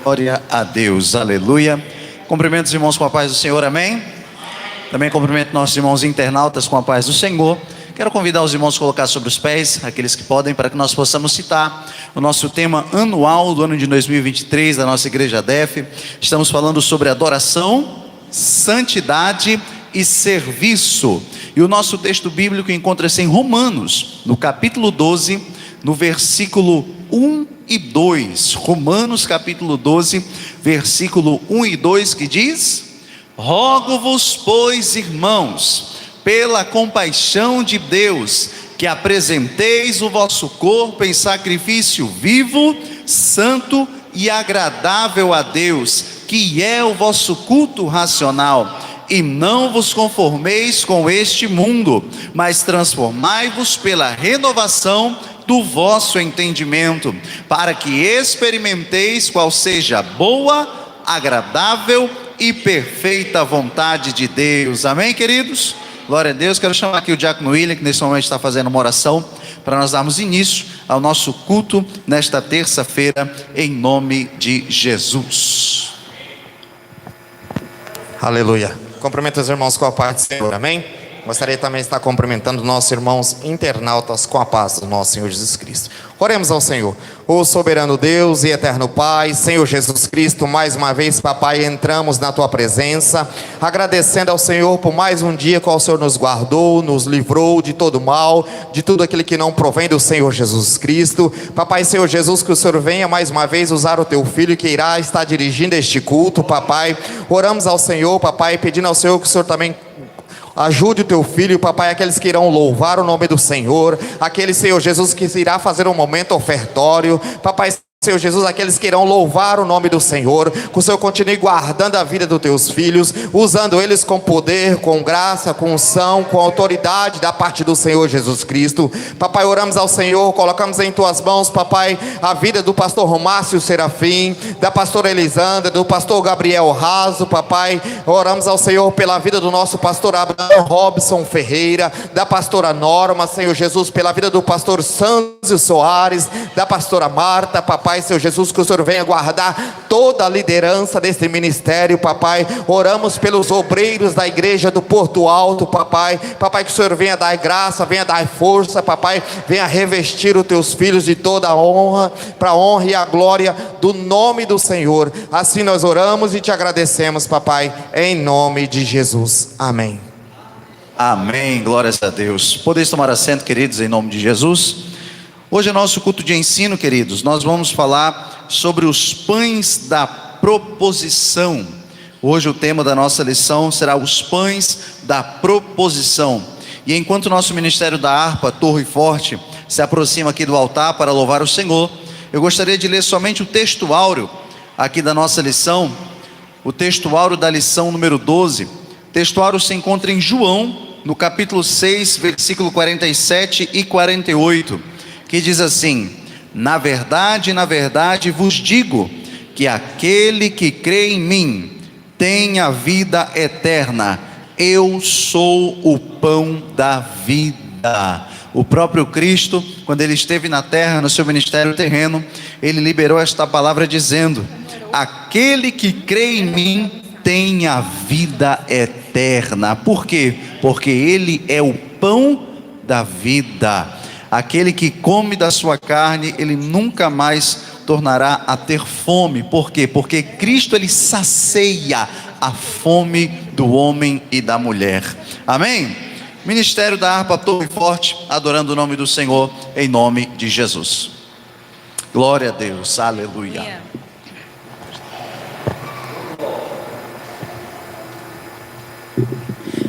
Glória a Deus, aleluia. Cumprimento os irmãos com a paz do Senhor, amém? Também cumprimento nossos irmãos internautas com a paz do Senhor. Quero convidar os irmãos a colocar sobre os pés, aqueles que podem, para que nós possamos citar o nosso tema anual do ano de 2023 da nossa Igreja DEF. Estamos falando sobre adoração, santidade e serviço. E o nosso texto bíblico encontra-se em Romanos, no capítulo 12, no versículo 1 e 2. Romanos capítulo 12, versículo 1 e 2, que diz: Rogo-vos, pois, irmãos, pela compaixão de Deus, que apresenteis o vosso corpo em sacrifício vivo, santo e agradável a Deus, que é o vosso culto racional. E não vos conformeis com este mundo, mas transformai-vos pela renovação do vosso entendimento, para que experimenteis qual seja a boa, agradável e perfeita vontade de Deus. Amém, queridos? Glória a Deus. Quero chamar aqui o diácono William, que nesse momento está fazendo uma oração, para nós darmos início ao nosso culto nesta terça-feira, em nome de Jesus. Aleluia. Cumprimento os irmãos com a paz do Senhor, amém? Gostaria também de estar cumprimentando nossos irmãos internautas com a paz do nosso Senhor Jesus Cristo. Oremos ao Senhor. Ó soberano Deus e eterno Pai, Senhor Jesus Cristo, mais uma vez, papai, entramos na tua presença, agradecendo ao Senhor por mais um dia que o Senhor nos guardou, nos livrou de todo mal, de tudo aquilo que não provém do Senhor Jesus Cristo. Papai, Senhor Jesus, que o Senhor venha mais uma vez usar o teu filho que irá estar dirigindo este culto, papai. Oramos ao Senhor, papai, pedindo ao Senhor que o Senhor também ajude o teu filho, papai, aqueles que irão louvar o nome do Senhor, aquele, Senhor Jesus, que irá fazer um momento ofertório, papai, Senhor Jesus, aqueles que irão louvar o nome do Senhor, que o Senhor continue guardando a vida dos teus filhos, usando eles com poder, com graça, com unção, com autoridade da parte do Senhor Jesus Cristo. Papai, oramos ao Senhor, colocamos em tuas mãos, papai, a vida do pastor Romácio Serafim, da pastora Elisandra, do pastor Gabriel Raso, papai. Oramos ao Senhor pela vida do nosso pastor Abraão Robson Ferreira, da pastora Norma, Senhor Jesus, pela vida do pastor Sâncio Soares, da pastora Marta, papai, Senhor Jesus, que o Senhor venha guardar toda a liderança desse ministério, papai. Oramos pelos obreiros da igreja do Porto Alto, papai. Papai, que o Senhor venha dar graça, venha dar força, papai. Venha revestir os teus filhos de toda a honra, para a honra e a glória do nome do Senhor. Assim nós oramos e te agradecemos, papai, em nome de Jesus. Amém. Amém, glórias a Deus. Podeis tomar assento, queridos, em nome de Jesus. Hoje é nosso culto de ensino, queridos. Nós vamos falar sobre os pães da proposição. Hoje o tema da nossa lição será os pães da proposição. E enquanto o nosso ministério da harpa, Torre Forte, se aproxima aqui do altar para louvar o Senhor, eu gostaria de ler somente o texto áureo aqui da nossa lição, o texto áureo da lição número 12. O texto áureo se encontra em João, no capítulo 6, versículo 47 e 48. Que diz assim: na verdade vos digo, que aquele que crê em mim tem a vida eterna. Eu sou o pão da vida. O próprio Cristo, quando ele esteve na terra, no seu ministério terreno, ele liberou esta palavra dizendo: aquele que crê em mim tem a vida eterna. Por quê? Porque ele é o pão da vida. Aquele que come da sua carne, ele nunca mais tornará a ter fome. Por quê? Porque Cristo, ele sacia a fome do homem e da mulher. Amém? Ministério da harpa, Torre Forte, adorando o nome do Senhor, em nome de Jesus. Glória a Deus, aleluia. Yeah.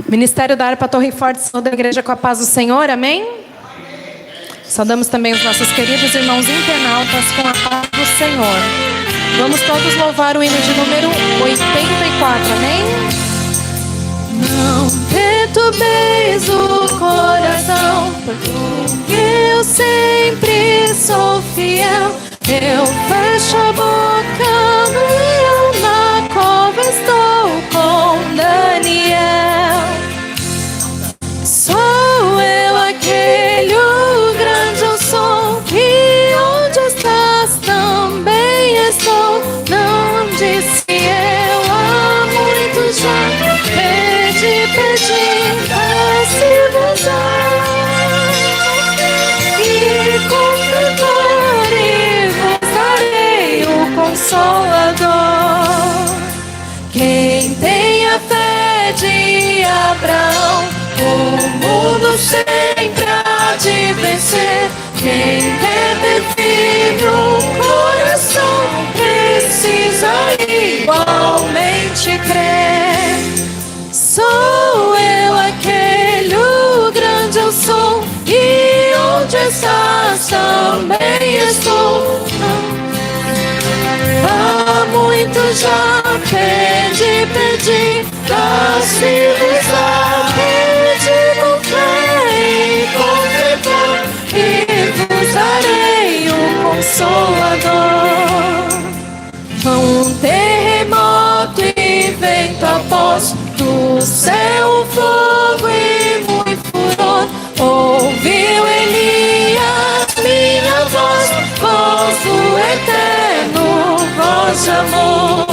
Ministério da harpa, Torre Forte, da Igreja com a paz do Senhor, amém? Saudamos também os nossos queridos irmãos internautas com a paz do Senhor. Vamos todos louvar o hino de número 84, amém? Não perturbeis o coração, porque eu sempre sou fiel. Eu fecho a boca no leão, na cova estou com Daniel. Sou eu aquele, o grande eu sou, que onde estás também estou. Não sempre há de vencer. Quem quer ter fé no coração precisa igualmente crer. Sou eu aquele, o grande eu sou, e onde estás também estou. Há muito já pedi, dá-se-vos a pede com fé e com fervor, e vos darei o Consolador. Um terremoto e vento após, do céu fogo e muito furor, ouviu Elias minha voz, voz do eterno, voz de amor.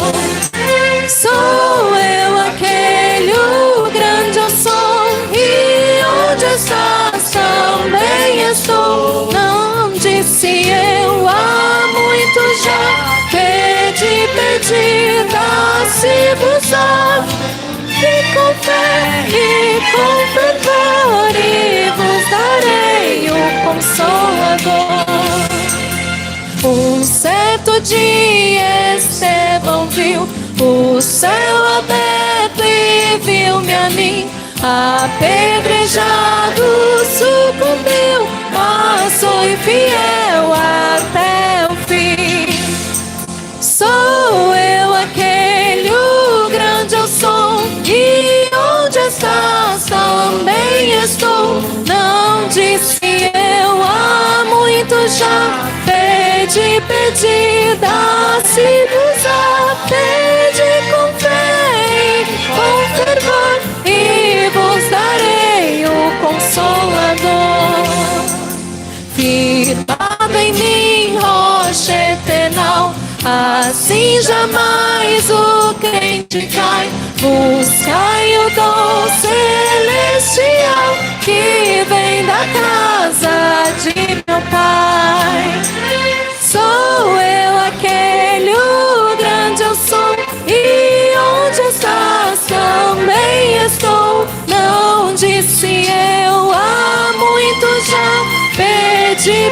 Sou eu aquele, o grande eu sou, e onde estás também estou. Não disse eu há muito já, pedi, dá-se-vos-á, e com fé e com fervor, e vos darei o Consolador. Um certo dia Estevão viu o céu aberto e viu-me a mim, apedrejado, sucumbiu, mas foi fiel até o fim. Sou eu aquele, o grande eu sou, e onde estás também estou. Não disse eu há muito já, pedi, dá-se-vos-á, pede com fé e com fervor, e vos darei o Consolador. Firmado em mim, rocha eternal, assim jamais o crente cai. Buscai o dom celestial que vem da casa de meu Pai. Sou eu aquele, o grande eu sou, e onde estás também estou. Não disse eu há muito já, pedi,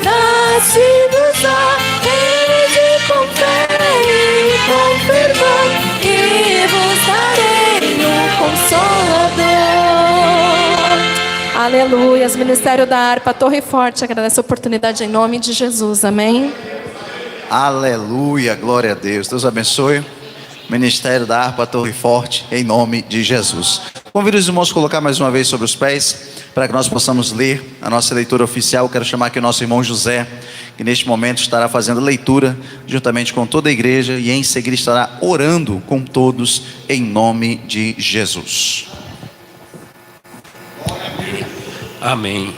dá-se-vos-á, pede com fé e com fervor, e vos darei o Consolador. Aleluia. Ministério da Harpa Torre Forte agradece a oportunidade em nome de Jesus. Amém. Aleluia, glória a Deus. Deus abençoe. Ministério da Harpa Torre Forte, em nome de Jesus. Convido os irmãos a colocar mais uma vez sobre os pés, para que nós possamos ler a nossa leitura oficial. Quero chamar aqui o nosso irmão José, que neste momento estará fazendo leitura juntamente com toda a igreja, e em seguida estará orando com todos em nome de Jesus. Amém.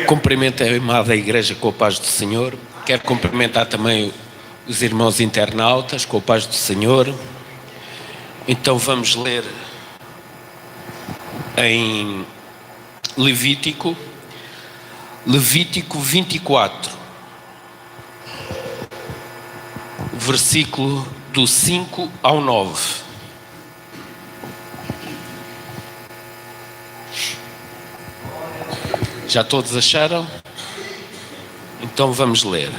Cumprimento a amada igreja com a paz do Senhor. Quero cumprimentar também os irmãos internautas com a paz do Senhor. Então vamos ler em Levítico 24, versículo do 5 ao 9. Já todos acharam? Então vamos ler.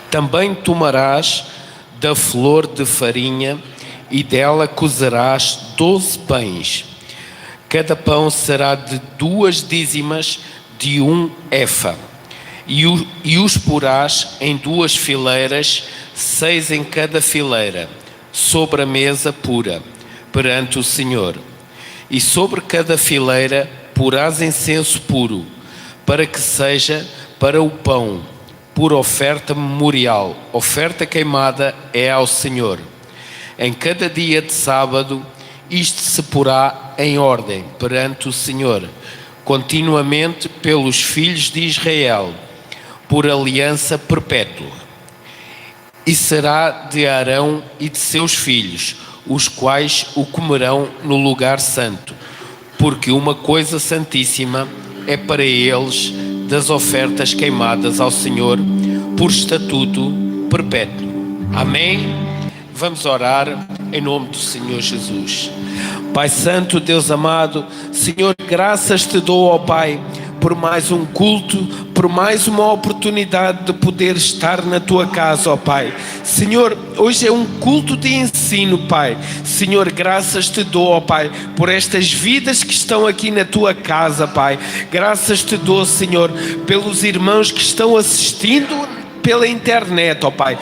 Também tomarás da flor de farinha e dela cozerás 12 pães. Cada pão será de 2 dízimas de 1 efa. E os porás em 2 fileiras, 6 em cada fileira, sobre a mesa pura, perante o Senhor. E sobre cada fileira porás incenso puro, para que seja para o pão, por oferta memorial. Oferta queimada é ao Senhor. Em cada dia de sábado, isto se porá em ordem perante o Senhor, continuamente pelos filhos de Israel, por aliança perpétua. E será de Arão e de seus filhos, os quais o comerão no lugar santo, porque uma coisa santíssima é para eles das ofertas queimadas ao Senhor, por estatuto perpétuo. Amém? Vamos orar em nome do Senhor Jesus. Pai Santo, Deus amado, Senhor, graças te dou, ó Pai, por mais um culto, por mais uma oportunidade de poder estar na tua casa, ó Pai. Senhor, hoje é um culto de ensino, Pai. Senhor, graças te dou, ó Pai, por estas vidas que estão aqui na tua casa, Pai. Graças te dou, Senhor, pelos irmãos que estão assistindo pela internet, ó Pai.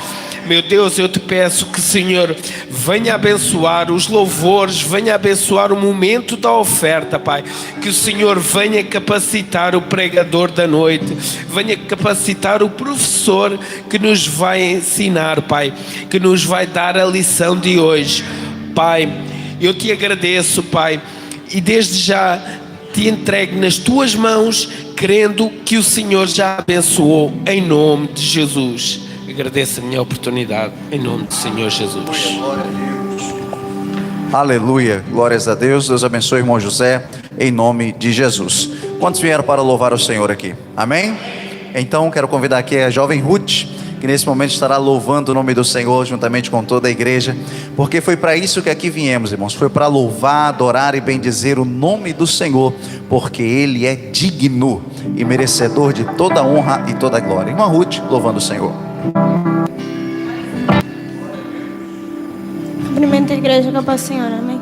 Meu Deus, eu te peço que, Senhor, venha abençoar os louvores, venha abençoar o momento da oferta, Pai. Que o Senhor venha capacitar o pregador da noite, venha capacitar o professor que nos vai ensinar, Pai, que nos vai dar a lição de hoje. Pai, eu te agradeço, Pai, e desde já te entrego nas tuas mãos, crendo que o Senhor já abençoou, em nome de Jesus. Agradeço a minha oportunidade, em nome do Senhor Jesus. Aleluia, glórias a Deus. Deus abençoe o irmão José, em nome de Jesus. Quantos vieram para louvar o Senhor aqui? Amém? Então quero convidar aqui a jovem Ruth, que nesse momento estará louvando o nome do Senhor juntamente com toda a igreja, porque foi para isso que aqui viemos, irmãos. Foi para louvar, adorar e bendizer o nome do Senhor, porque Ele é digno e merecedor de toda a honra e toda a glória. Irmã Ruth, louvando o Senhor. Cumprimento a igreja com a paz do Senhor, amém.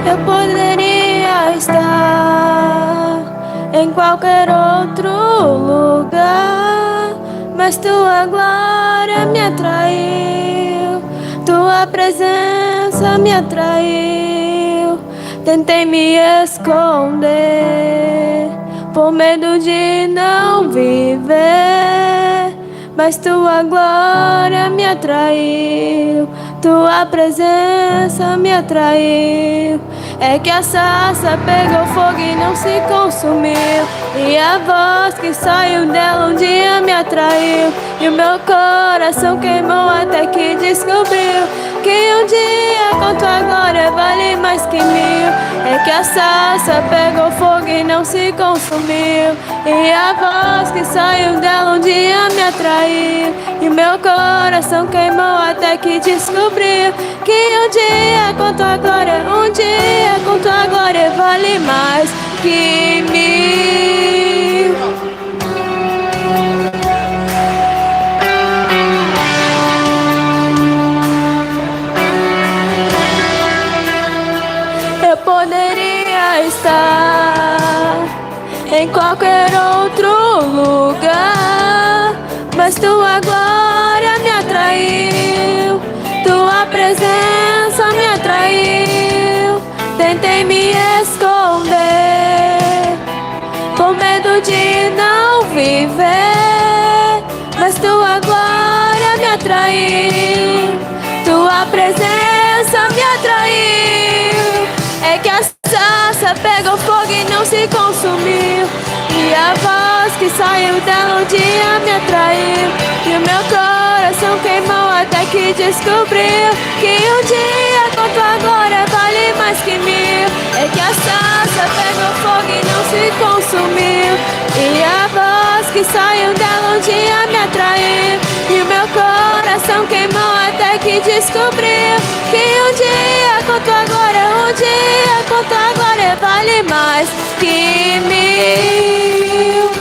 Eu poderia estar em qualquer outro lugar, mas tua glória me atraiu, tua presença me atraiu. Tentei me esconder por medo de não viver, mas tua glória me atraiu, tua presença me atraiu. É que a sarça pegou fogo e não se consumiu, e a voz que saiu dela um dia me atraiu, e o meu coração queimou até que descobriu que um dia com tua glória vale mais que mil. É que a sarça pegou fogo e não se consumiu, e a voz que saiu dela um dia me atraiu, e o meu coração queimou até que descobriu que um dia com tua glória, um dia com tua glória vale mais que mil. Eu poderia estar em qualquer outro lugar, mas tua glória me atraiu, tua presença me atraiu. Tentei me esconder com medo de não viver, mas tua glória me atraiu, tua presença me atraiu. É que a sarça pegou fogo e não se consumiu, e a voz que saiu dela um dia me atraiu, e o meu coração queimou até que descobriu que um dia com tua glória vale mais que mil. É que a sarça pegou fogo e não se consumiu, e a voz que saiu dela um dia me atraiu, e o meu coração queimou até que descobriu que um dia com tua glória, um dia com tua glória vale mais que mil.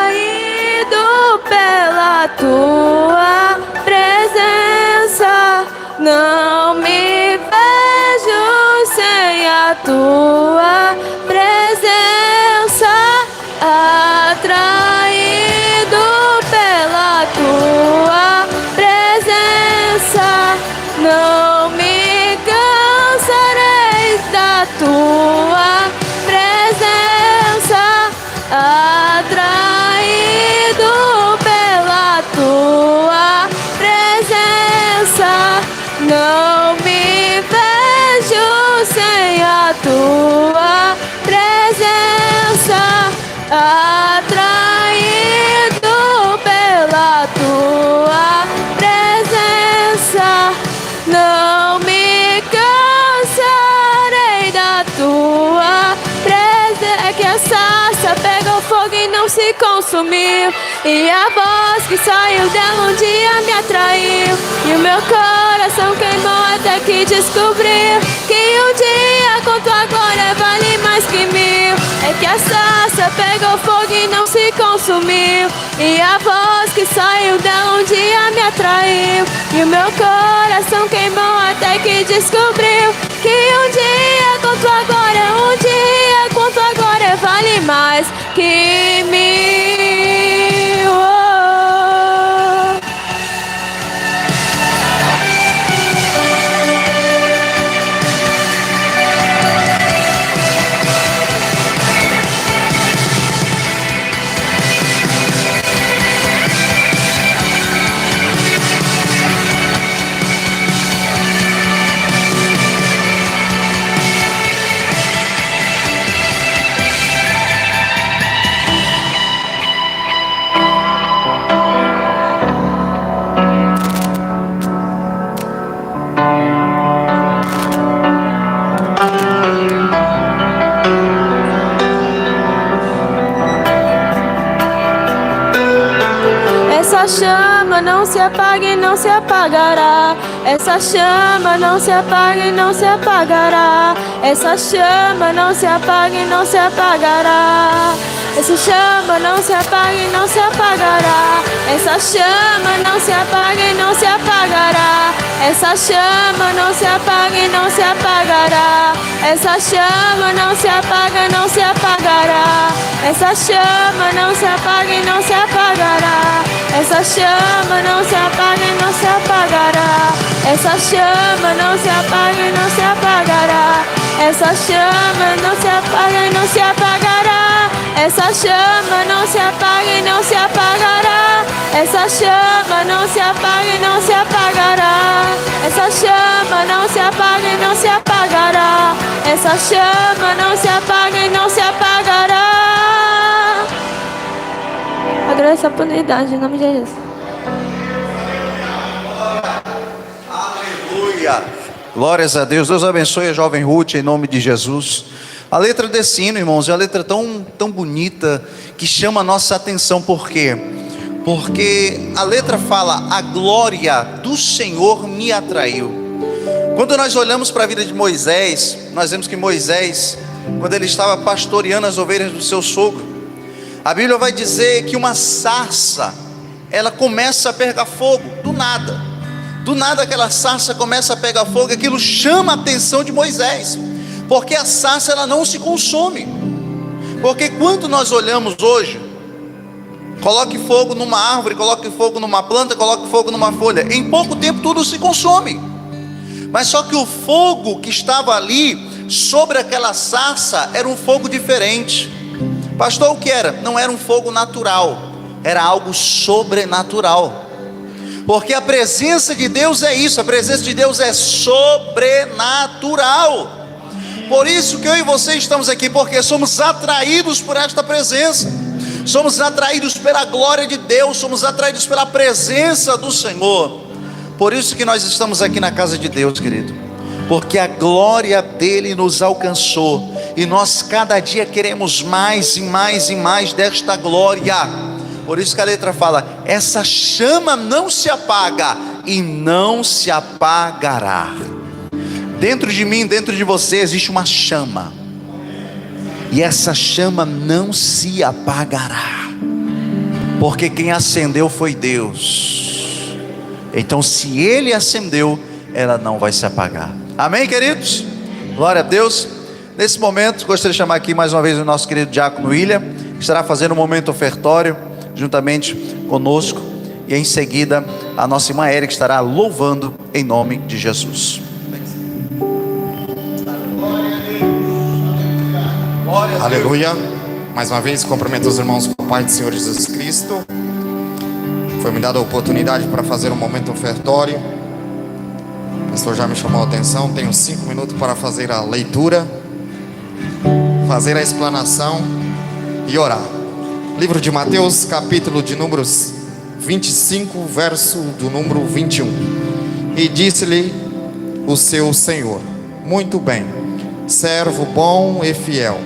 Atraído pela tua presença, não me vejo sem a tua presença. Atraído pela tua presença, não me cansarei da tua atraído pela tua presença. Não me vejo sem a tua presença. Atraído pela tua presença. Não me cansarei da tua presença. É que a sarça pegou fogo e não se consumiu, e a voz que saiu dela um dia me atraiu, e o meu coração queimou até que descobriu que um dia com tua glória vale mais que mil. É que a sarça pegou fogo e não se consumiu, e a voz que saiu dela um dia me atraiu, e o meu coração queimou até que descobriu que um dia com tua glória, um dia com tua glória vale mais que mil. Oh. Essa chama não se apaga e não se apagará. Essa chama não se apaga e não se apagará. Essa chama não se apaga e não se apagará. Essa chama não se apaga e não se apagará. Essa chama não se apaga e não se apagará. Essa chama não se apaga e não se apagará. Essa chama não se apaga e não se apagará. Essa chama não se apaga e não se apagará. Essa chama não se apaga e não se apagará. Essa chama não se apaga e não se apagará. Essa chama não se apaga e não se apagará. Essa chama não se apaga e não se apagará. Essa chama não se apaga e não se apagará. Essa chama não se apaga e não se apagará. Essa chama não se apaga e não se apagará. Agradeço a oportunidade, em nome de Jesus. Aleluia. Glórias a Deus. Deus abençoe a jovem Ruth em nome de Jesus. A letra desse hino, irmãos, é uma letra tão bonita que chama a nossa atenção. Por quê? Porque a letra fala: a glória do Senhor me atraiu. Quando nós olhamos para a vida de Moisés, nós vemos que Moisés, quando ele estava pastoreando as ovelhas do seu sogro, a Bíblia vai dizer que uma sarça, ela começa a pegar fogo, do nada. Do nada aquela sarça começa a pegar fogo, e aquilo chama a atenção de Moisés, porque a sarça ela não se consome. Porque quando nós olhamos hoje, coloque fogo numa árvore, coloque fogo numa planta, coloque fogo numa folha, em pouco tempo tudo se consome. Mas só que o fogo que estava ali sobre aquela sarça era um fogo diferente. Pastor, o que era? Não era um fogo natural, era algo sobrenatural. Porque a presença de Deus é isso, a presença de Deus é sobrenatural. Por isso que eu e você estamos aqui, porque somos atraídos por esta presença, somos atraídos pela glória de Deus, somos atraídos pela presença do Senhor. Por isso que nós estamos aqui na casa de Deus, querido, porque a glória dele nos alcançou, e nós cada dia queremos mais e mais e mais desta glória. Por isso que a letra fala: essa chama não se apaga e não se apagará. Dentro de mim, dentro de você existe uma chama, e essa chama não se apagará, porque quem acendeu foi Deus. Então se Ele acendeu, ela não vai se apagar. Amém, queridos? Glória a Deus. Nesse momento, gostaria de chamar aqui mais uma vez o nosso querido diácono William, que estará fazendo um momento ofertório juntamente conosco, e em seguida a nossa irmã Érica estará louvando em nome de Jesus. Aleluia. Mais uma vez, cumprimento os irmãos com o Pai do Senhor Jesus Cristo. Foi me dada a oportunidade para fazer um momento ofertório. O pastor já me chamou a atenção. Tenho 5 minutos para fazer a leitura, fazer a explanação e orar. Livro de Mateus, capítulo de números 25, verso do número 21. E disse-lhe o seu Senhor: muito bem, servo bom e fiel,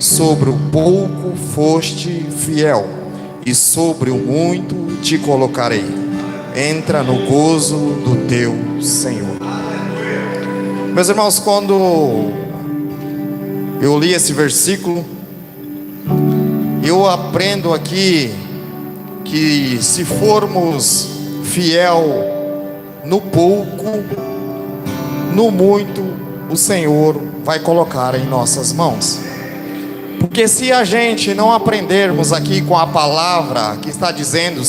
sobre o pouco foste fiel, e sobre o muito te colocarei. Entra no gozo do teu Senhor. Meus irmãos, quando eu li esse versículo, eu aprendo aqui que se formos fiel no pouco, no muito, o Senhor vai colocar em nossas mãos. Porque se a gente não aprendermos aqui com a palavra que está dizendo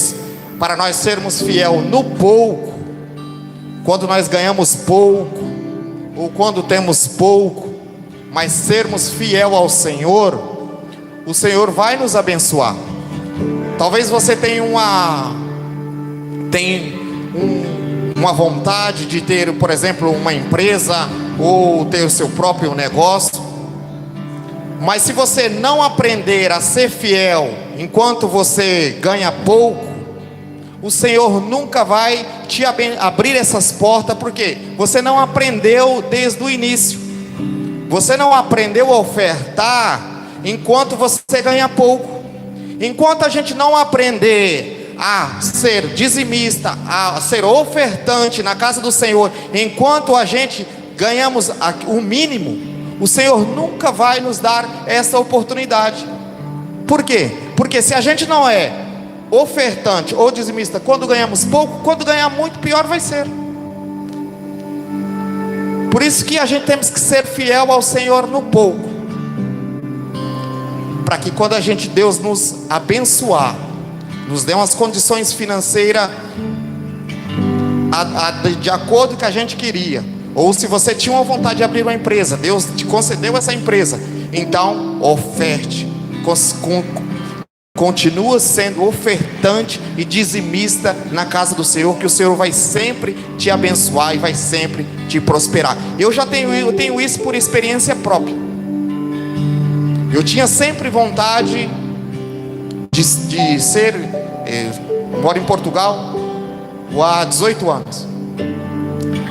para nós sermos fiel no pouco, quando nós ganhamos pouco, ou quando temos pouco, mas sermos fiel ao Senhor, o Senhor vai nos abençoar. Talvez você tenha uma vontade de ter, por exemplo, uma empresa ou ter o seu próprio negócio. Mas se você não aprender a ser fiel enquanto você ganha pouco, o Senhor nunca vai te abrir essas portas, porque você não aprendeu desde o início. Você não aprendeu a ofertar enquanto você ganha pouco. Enquanto a gente não aprender a ser dizimista, a ser ofertante na casa do Senhor, enquanto a gente ganhamos o mínimo, o Senhor nunca vai nos dar essa oportunidade. Por quê? Porque se a gente não é ofertante ou dizimista quando ganhamos pouco, quando ganhar muito, pior vai ser. Por isso que a gente temos que ser fiel ao Senhor no pouco, para que quando Deus nos abençoar, nos dê umas condições financeiras de acordo com o que a gente queria. Ou se você tinha uma vontade de abrir uma empresa, Deus te concedeu essa empresa, então oferte, continua sendo ofertante e dizimista na casa do Senhor, que o Senhor vai sempre te abençoar e vai sempre te prosperar. Eu tenho isso por experiência própria. Eu tinha sempre vontade de ser, moro em Portugal há 18 anos.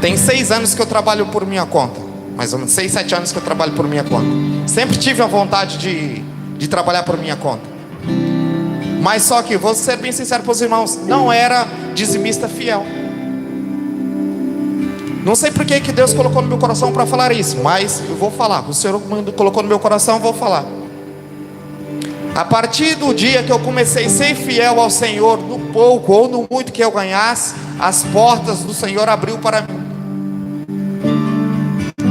Tem 6 anos que eu trabalho por minha conta, mais ou menos 6, 7 anos que eu trabalho por minha conta. Sempre tive a vontade de trabalhar por minha conta. Mas só que, vou ser bem sincero para os irmãos, não era dizimista fiel. Não sei por que Deus colocou no meu coração para falar isso, mas eu vou falar. O Senhor colocou no meu coração, eu vou falar. A partir do dia que eu comecei a ser fiel ao Senhor, no pouco ou no muito que eu ganhasse, as portas do Senhor abriu para mim.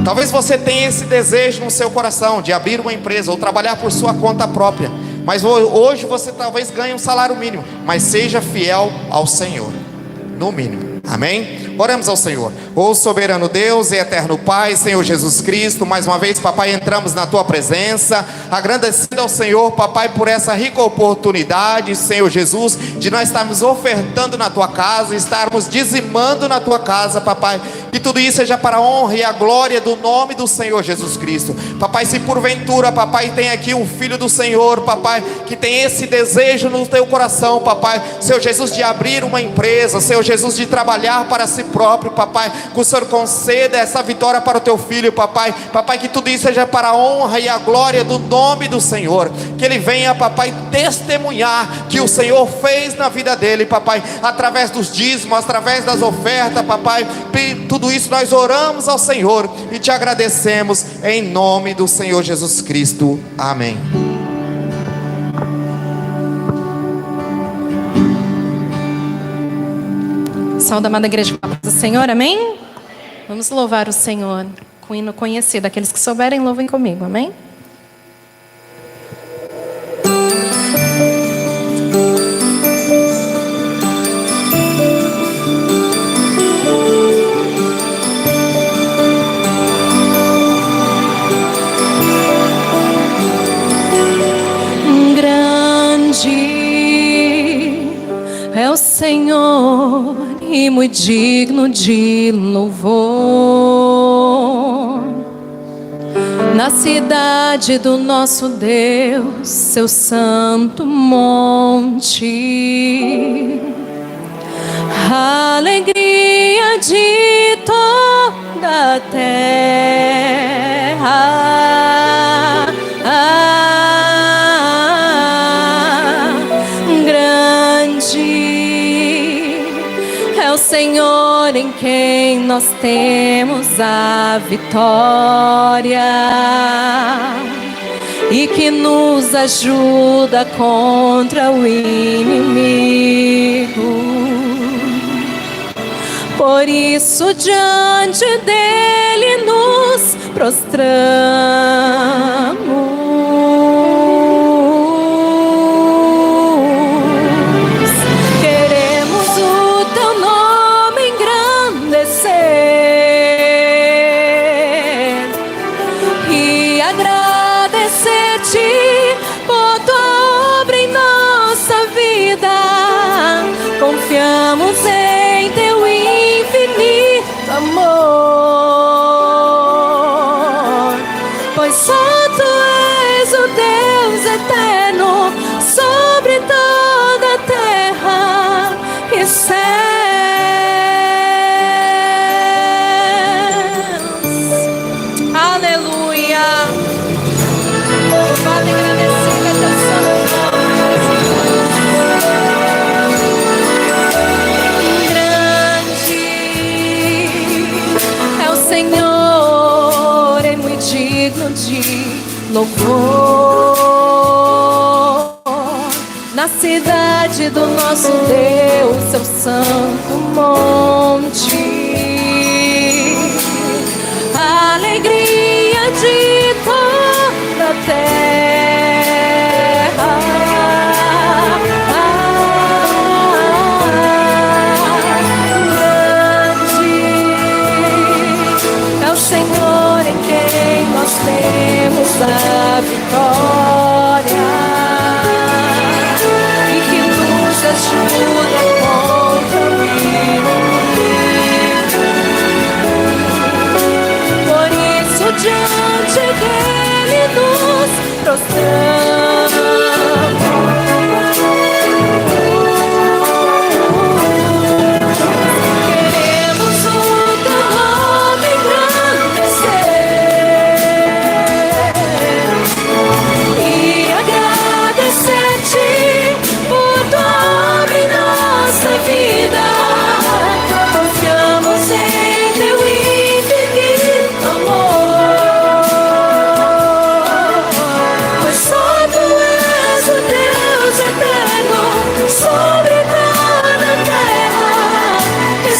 Talvez você tenha esse desejo no seu coração de abrir uma empresa ou trabalhar por sua conta própria, mas hoje você talvez ganhe um salário mínimo, mas seja fiel ao Senhor, no mínimo. Amém? Oremos ao Senhor. Ó soberano Deus e eterno Pai, Senhor Jesus Cristo, mais uma vez, papai, entramos na tua presença, agradecido ao Senhor, papai, por essa rica oportunidade, Senhor Jesus, de nós estarmos ofertando na tua casa, estarmos dizimando na tua casa, papai, que tudo isso seja para a honra e a glória do nome do Senhor Jesus Cristo. Papai, se porventura, papai, tem aqui um filho do Senhor, papai, que tem esse desejo no teu coração, papai, Senhor Jesus, de abrir uma empresa, Senhor Jesus, de trabalhar para si próprio, papai, que o Senhor conceda essa vitória para o teu filho, papai, papai, que tudo isso seja para a honra e a glória do nome do Senhor, que ele venha, papai, testemunhar que o Senhor fez na vida dele, papai, através dos dízimos, através das ofertas, papai, tudo isso nós oramos ao Senhor e te agradecemos em nome do Senhor Jesus Cristo, amém. Saúde, amada igreja do Senhor, amém? Vamos louvar o Senhor com o hino conhecido. Aqueles que souberem, louvem comigo, amém? é o Senhor e muito digno de louvor. Na cidade do nosso Deus, seu santo monte, alegria de toda a terra, grande é o Senhor em quem nós temos a vitória e que nos ajuda contra o inimigo. Por isso diante dele nos prostramos. Queremos o teu nome engrandecer e agradecer-te por tua obra em nossa vida. Confiamos em teu infinito amor, pois só tu és o Deus eterno sobre toda a terra e céus. Aleluia. Louvado e agradecido é teu santo Senhor, é muito digno de louvor. Na cidade do nosso Deus, seu santo monte, alegria de toda a terra, Senhor em quem nós temos a vitória e que nos ajuda contra o inimigo. Por isso diante dele nos prostramos. Confiamos em teu infinito amor, pois só tu és o Deus eterno sobre toda a terra e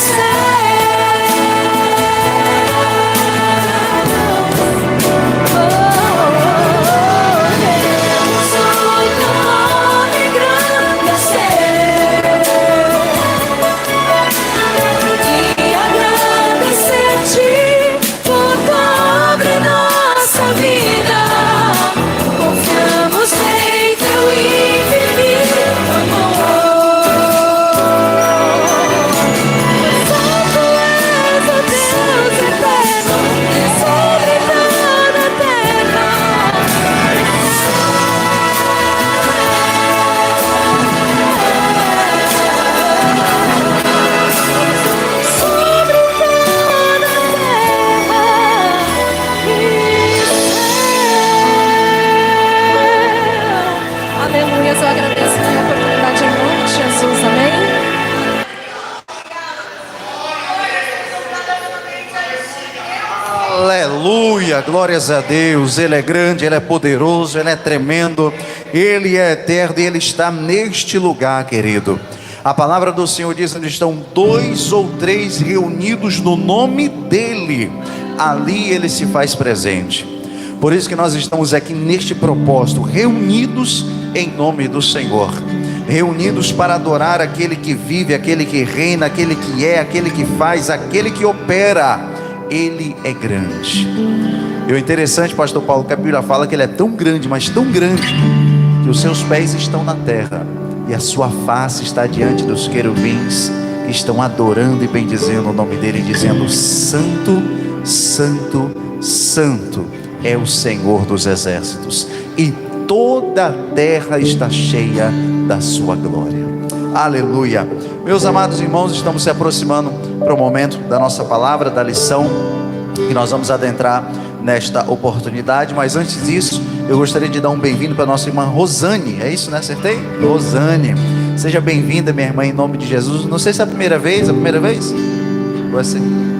Aleluia, glórias a Deus. Ele é grande, Ele é poderoso, Ele é tremendo, Ele é eterno e Ele está neste lugar, querido. A palavra do Senhor diz: onde estão 2 ou 3 reunidos no nome dEle, ali Ele se faz presente. Por isso que nós estamos aqui neste propósito, reunidos em nome do Senhor, reunidos para adorar aquele que vive, aquele que reina, aquele que é, aquele que faz, aquele que opera. Ele é grande. E o interessante, pastor Paulo, que a Bíblia fala que Ele é tão grande, mas tão grande, que os seus pés estão na terra e a sua face está diante dos querubins que estão adorando e bendizendo o nome dele, dizendo: Santo, Santo, Santo é o Senhor dos exércitos, e toda a terra está cheia da sua glória. Aleluia. Meus amados irmãos, estamos se aproximando para o momento da nossa palavra, da lição que nós vamos adentrar nesta oportunidade. Mas antes disso, eu gostaria de dar um bem-vindo para a nossa irmã Rosane. É isso, né? Acertei? Rosane, seja bem-vinda, minha irmã, em nome de Jesus. Não sei se é a primeira vez. É a primeira vez?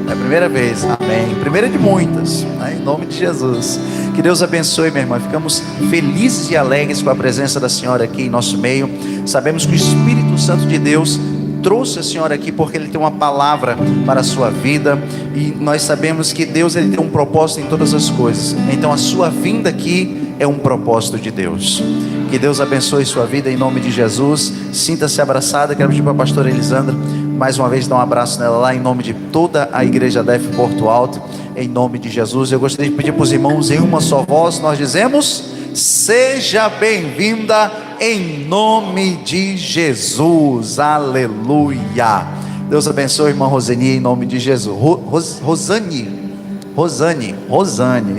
É a primeira vez, amém. Primeira de muitas, né? Em nome de Jesus. Que Deus abençoe, minha irmã. Ficamos felizes e alegres com a presença da senhora aqui em nosso meio. Sabemos que o Espírito Santo de Deus trouxe a senhora aqui porque Ele tem uma palavra para a sua vida, e nós sabemos que Deus, Ele tem um propósito em todas as coisas. Então a sua vinda aqui é um propósito de Deus. Que Deus abençoe sua vida em nome de Jesus. Sinta-se abraçada. Quero pedir para a pastora Elisandra mais uma vez dar um abraço nela lá, em nome de toda a igreja da F Porto Alto, em nome de Jesus. Eu gostaria de pedir para os irmãos, em uma só voz, nós dizemos: seja bem-vinda em nome de Jesus. Aleluia. Deus abençoe, irmã Rosane, em nome de Jesus. Rosane,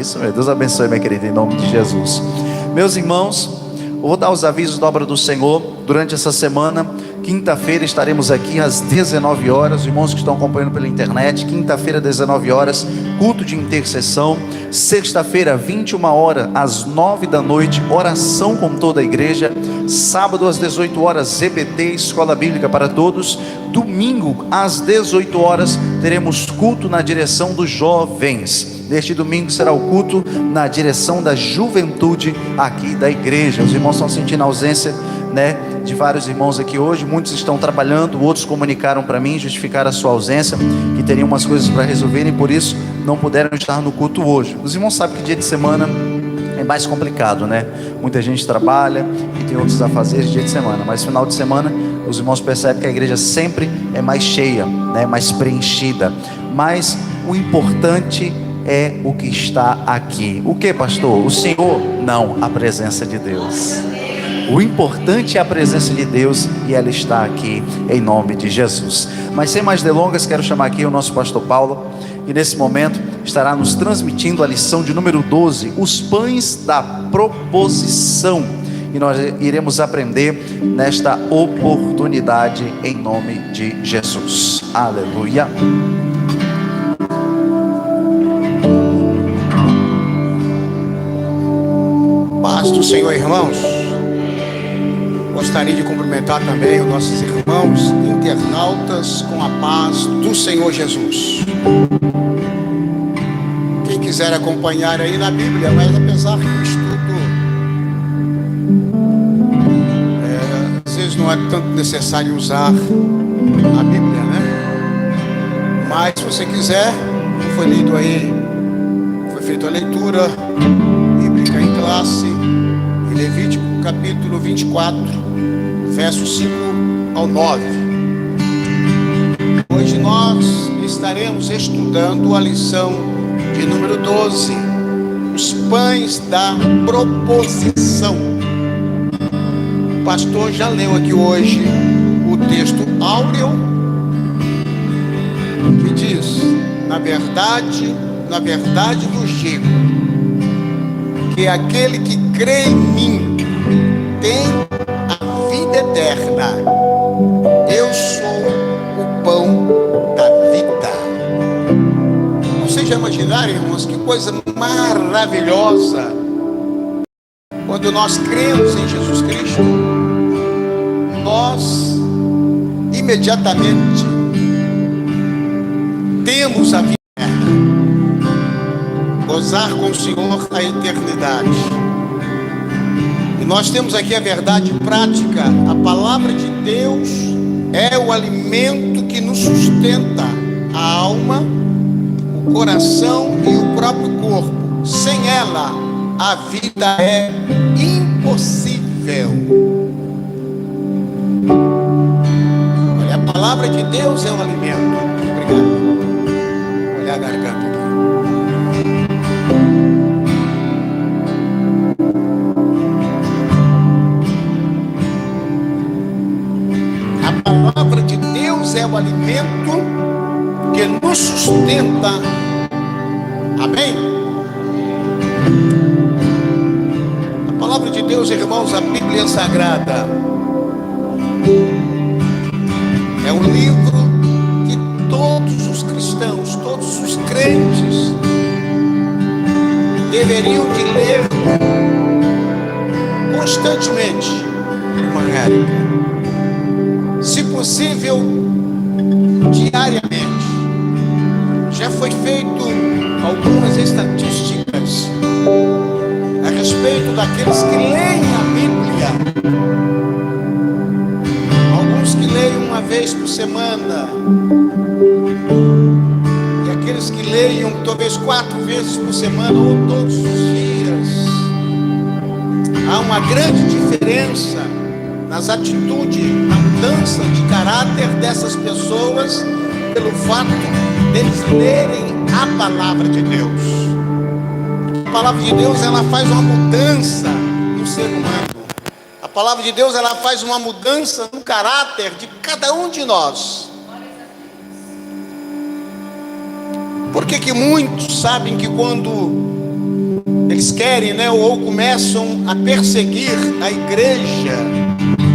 isso mesmo. Deus abençoe, minha querida, em nome de Jesus. Meus irmãos, eu vou dar os avisos da obra do Senhor durante essa semana. Quinta-feira estaremos aqui às 19 horas, os irmãos que estão acompanhando pela internet. Quinta-feira, 19 horas, culto de intercessão. Sexta-feira, 21 horas, às 9 da noite, oração com toda a igreja. Sábado, às 18 horas, ZBT, Escola Bíblica para Todos. Domingo, às 18 horas, teremos culto na direção dos jovens. Neste domingo será o culto na direção da juventude aqui da igreja. Os irmãos estão sentindo a ausência, né, de vários irmãos aqui hoje. Muitos estão trabalhando, outros comunicaram para mim, justificaram a sua ausência, que teriam umas coisas para resolver e por isso não puderam estar no culto hoje. Os irmãos sabem que dia de semana é mais complicado, né? Muita gente trabalha e tem outros afazeres dia de semana, mas final de semana os irmãos percebem que a igreja sempre é mais cheia, né? Mais preenchida. Mas o importante é o que está aqui. O que, pastor? O Senhor? Não, a presença de Deus. O importante é a presença de Deus, e ela está aqui em nome de Jesus. Mas sem mais delongas, quero chamar aqui o nosso pastor Paulo, que nesse momento estará nos transmitindo a lição de número 12, os pães da proposição, e nós iremos aprender nesta oportunidade em nome de Jesus. Aleluia. Paz do Senhor, irmãos. Gostaria de cumprimentar também os nossos irmãos internautas com a paz do Senhor Jesus. Quem quiser acompanhar aí na Bíblia, mas apesar que o estudo às vezes não é tanto necessário usar a Bíblia, né? Mas se você quiser, foi lido aí, foi feita a leitura bíblica em classe em Levítico capítulo 24, versos 5 ao 9. Hoje nós estaremos estudando a lição de número 12, os pães da proposição. O pastor já leu aqui hoje o texto áureo, que diz: na verdade vos digo, que aquele que crê em mim tem a vida eterna. Eu sou o pão da vida. Vocês já imaginaram, irmãos, que coisa maravilhosa quando nós cremos em Jesus Cristo? Nós imediatamente temos a vida eterna, gozar com o Senhor a eternidade. E nós temos aqui a verdade prática. A palavra de Deus é o alimento que nos sustenta a alma, o coração e o próprio corpo. Sem ela, a vida é impossível. Olha, a palavra de Deus é um alimento. Obrigado. Olha a garganta aqui. A palavra de Deus é o alimento que nos sustenta. Amém? A palavra de Deus, irmãos, a Bíblia Sagrada é um livro que todos os cristãos, todos os crentes deveriam de ler constantemente, irmã Érica. Se possível, diariamente. Já foi feito algumas estatísticas a respeito daqueles que leem a Bíblia. Alguns que leem uma vez por semana, e aqueles que leiam talvez 4 vezes por semana ou todos os dias. Há uma grande diferença nas atitudes, na mudança de caráter dessas pessoas pelo fato deles lerem a palavra de Deus. A palavra de Deus, ela faz uma mudança no ser humano. A palavra de Deus, ela faz uma mudança no caráter de cada um de nós. Por que muitos sabem que quando eles querem, ou começam a perseguir a igreja,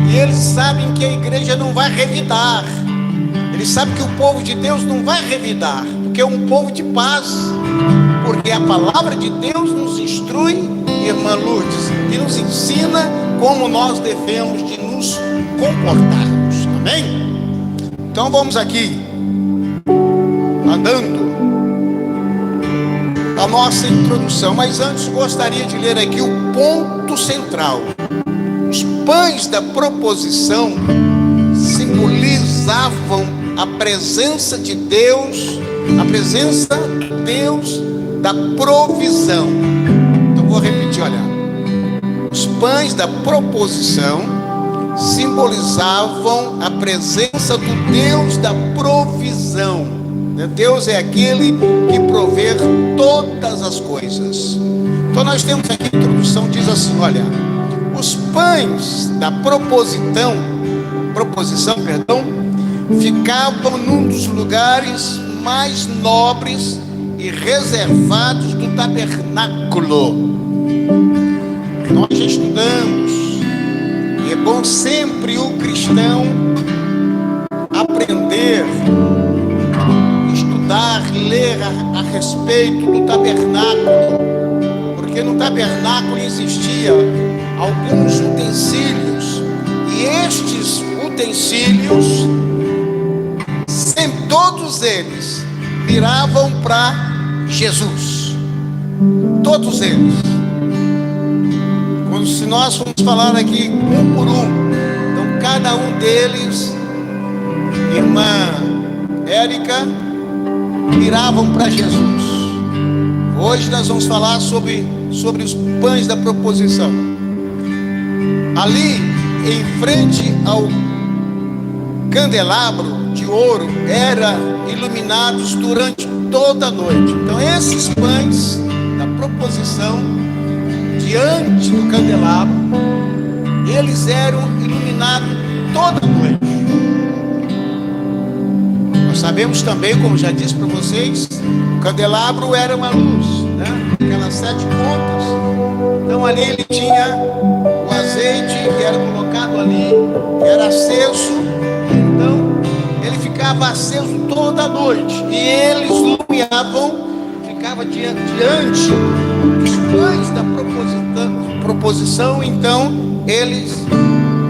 e eles sabem que a igreja não vai revidar, eles sabem que o povo de Deus não vai revidar, porque é um povo de paz, porque a palavra de Deus nos instrui, irmã Lourdes, e nos ensina como nós devemos de nos comportarmos. Amém? Então vamos aqui andando a nossa introdução, mas antes gostaria de ler aqui o ponto central. Os pães da proposição simbolizavam a presença de Deus, a presença de Deus da provisão. Então vou repetir, olha. Os pães da proposição simbolizavam a presença do Deus da provisão. Deus é aquele que provê todas as coisas. Então nós temos aqui a introdução, diz assim, olha, os pães da proposição, ficavam num dos lugares mais nobres e reservados do tabernáculo. Nós já estudamos, e é bom sempre o cristão aprender, estudar, ler a respeito do tabernáculo, porque no tabernáculo existia alguns utensílios, e estes utensílios, todos eles miravam para Jesus, todos eles. Se nós formos falar aqui um por um, então cada um deles, irmã Érica, miravam para Jesus. Hoje nós vamos falar sobre os pães da proposição. Ali, em frente ao candelabro de ouro, eram iluminados durante toda a noite. Então esses pães da proposição, diante do candelabro, eles eram iluminados toda a noite. Nós sabemos também, como já disse para vocês, o candelabro era uma luz, aquelas 7 pontas. Então ali ele tinha o azeite que era colocado ali, que era aceso. Então ele ficava aceso toda a noite, e eles iluminavam, ficava diante dos pães da proposição. Então eles,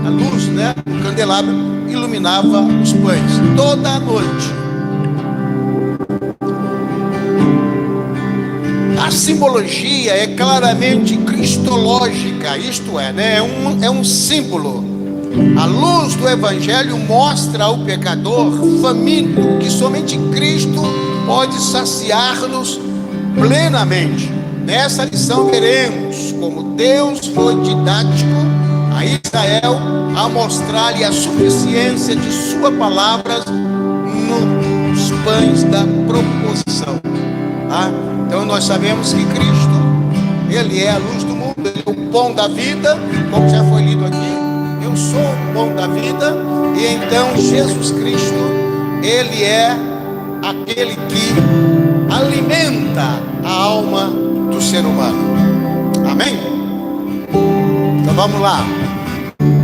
a luz, o candelabro iluminava os pães toda a noite. A simbologia é claramente cristológica, isto é um símbolo. A luz do Evangelho mostra ao pecador faminto que somente Cristo pode saciar-nos plenamente. Nessa lição veremos como Deus foi didático a Israel a mostrar-lhe a suficiência de sua palavra nos pães da proposição. Então nós sabemos que Cristo, Ele é a luz do mundo, Ele é o pão da vida, como já foi lido aqui. Eu sou o pão da vida, e então Jesus Cristo, Ele é aquele que alimenta a alma do ser humano. Amém? Então vamos lá.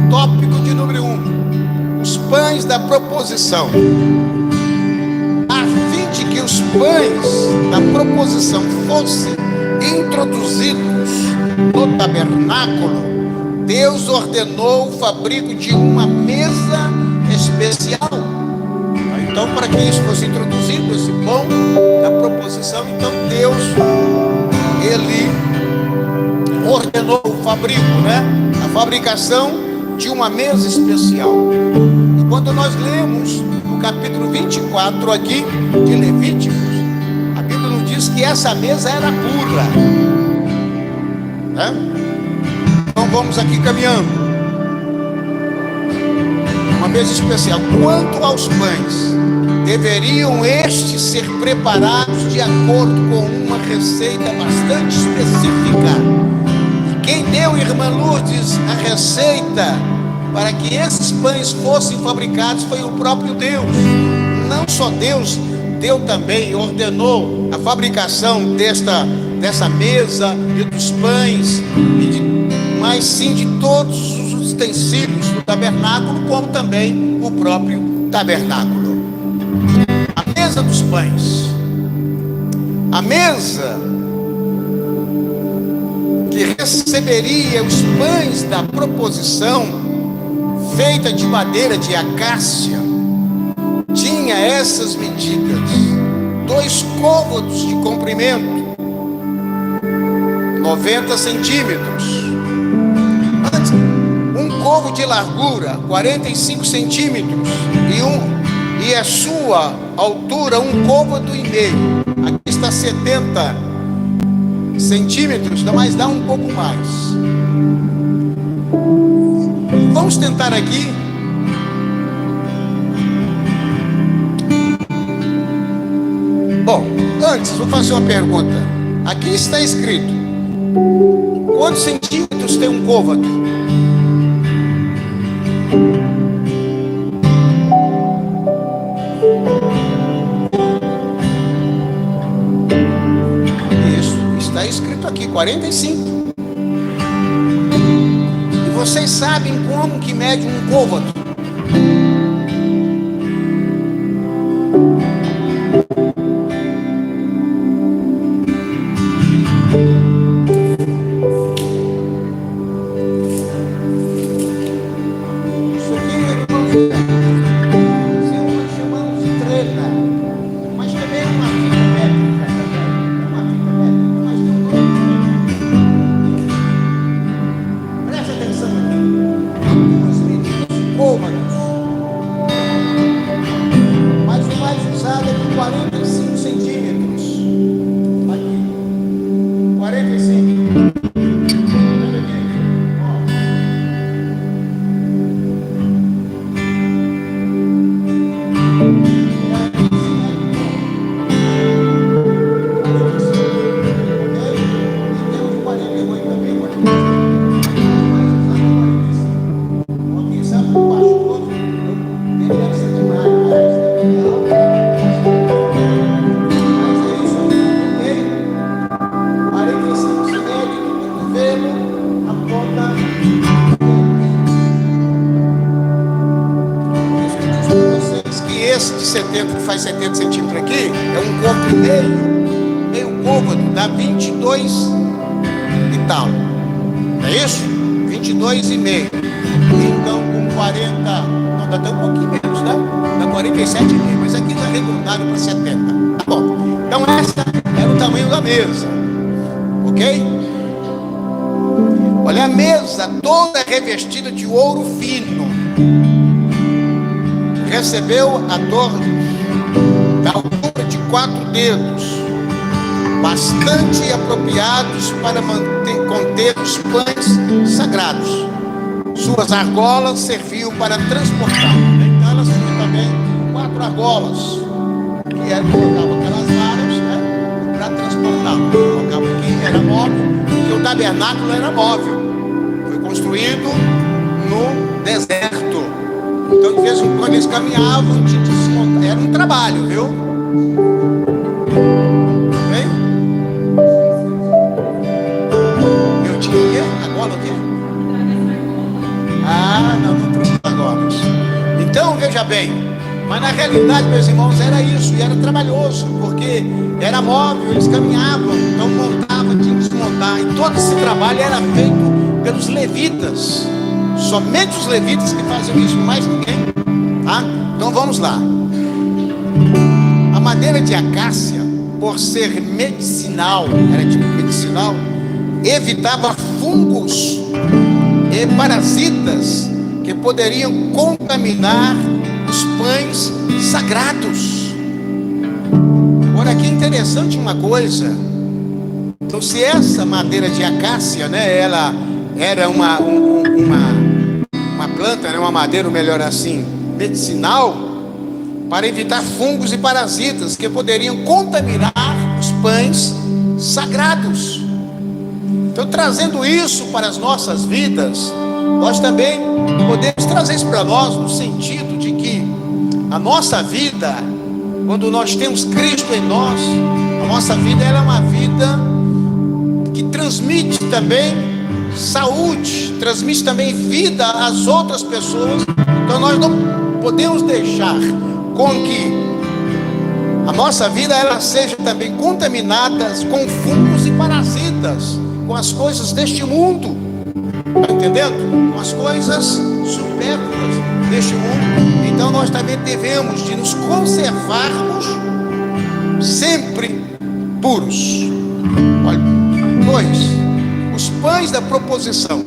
Tópico de número 1: os pães da proposição. A fim de que os pães da proposição fossem introduzidos no tabernáculo, Deus ordenou o fabrico de uma mesa especial. Então, para que isso fosse introduzido, esse pão da proposição, então Deus, Ele ordenou o fabrico, a fabricação de uma mesa especial. E quando nós lemos no capítulo 24 aqui de Levíticos, a Bíblia nos diz que essa mesa era pura, Então vamos aqui caminhando. Uma mesa especial. Quanto aos pães, deveriam estes ser preparados de acordo com uma receita bastante específica. E quem deu, irmã Lourdes, a receita para que esses pães fossem fabricados foi o próprio Deus. Não só Deus deu também, ordenou a fabricação dessa mesa e dos pães, mas sim de todos os utensílios do tabernáculo, como também o próprio tabernáculo. A mesa dos pães, a mesa que receberia os pães da proposição, feita de madeira de acácia, tinha essas medidas: 2 côvados de comprimento, 90 centímetros. Um côvado de largura, 45 centímetros. E a sua altura, 1,5 côvados. Aqui está 70 centímetros, mas dá um pouco mais. Vamos tentar aqui. Bom, antes, vou fazer uma pergunta. Aqui está escrito: quantos centímetros tem um côvado? Isso, está escrito aqui, 45. E vocês sabem como que mede um côvado? Mas o mais usado é de 45 centímetros. Aqui, 45. Esse de 70, que faz 70 centímetros aqui, é um corpo meio côvado, dá 22 e tal. É isso? 22,5. Então com 40, não, dá até um pouquinho menos, né? Dá 47,5, mas aqui está arredondado para 70. Tá bom. Então essa era o tamanho da mesa. Ok? Olha, a mesa toda revestida de ouro fino. Recebeu a torre da altura de 4 dedos, bastante apropriados para conter os pães sagrados. Suas argolas serviam para transportar. Então elas tinham também 4 argolas, que eram colocavam aquelas varas, para transportar. Colocavam aqui, era móvel, porque o tabernáculo era móvel. Foi construído no deserto. Então, de vez em quando eles caminhavam de desmontar. Era um trabalho, viu? Hein? Eu tinha o quê? Agora o quê? Ah, não trouxe agora. Então, veja bem. Mas na realidade, meus irmãos, era isso. E era trabalhoso, porque era móvel, eles caminhavam. Então, montavam, tinha que desmontar. E todo esse trabalho era feito pelos levitas. Somente os levitas que faziam isso, mais ninguém. Tá? Então vamos lá. A madeira de acácia, por ser medicinal, era tipo medicinal, evitava fungos e parasitas que poderiam contaminar os pães sagrados. Agora aqui é interessante uma coisa. Então, se essa madeira de acácia, né, ela era uma planta, né, uma madeira, melhor assim, medicinal, para evitar fungos e parasitas que poderiam contaminar os pães sagrados. Então, trazendo isso para as nossas vidas, nós também podemos trazer isso para nós, no sentido de que a nossa vida, quando nós temos Cristo em nós, a nossa vida ela é uma vida que transmite também saúde, transmite também vida às outras pessoas. Então nós não podemos deixar com que a nossa vida ela seja também contaminada com fungos e parasitas, com as coisas deste mundo, está entendendo? Com as coisas supérfluas deste mundo. Então nós também devemos de nos conservarmos sempre puros. Olha, 2. Os pães da proposição.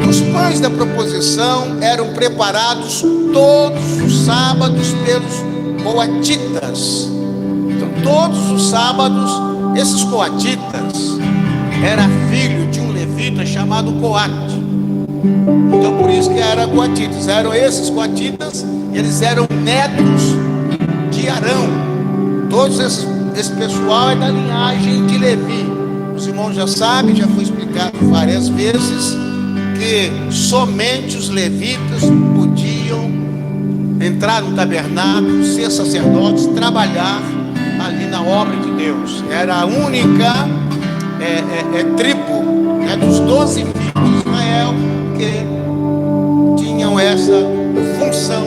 Os pães da proposição eram preparados todos os sábados pelos coatitas. Então, todos os sábados, esses coatitas era filho de um levita chamado Coate. Então, por isso que eram coatitas. Eram esses coatitas, eles eram netos de Arão. Todos esse pessoal é da linhagem de Levi. Os irmãos já sabem, já foi explicado várias vezes, que somente os levitas podiam entrar no tabernáculo, ser sacerdotes, trabalhar ali na obra de Deus. Era a única tribo, né, dos 12 filhos de Israel que tinham essa função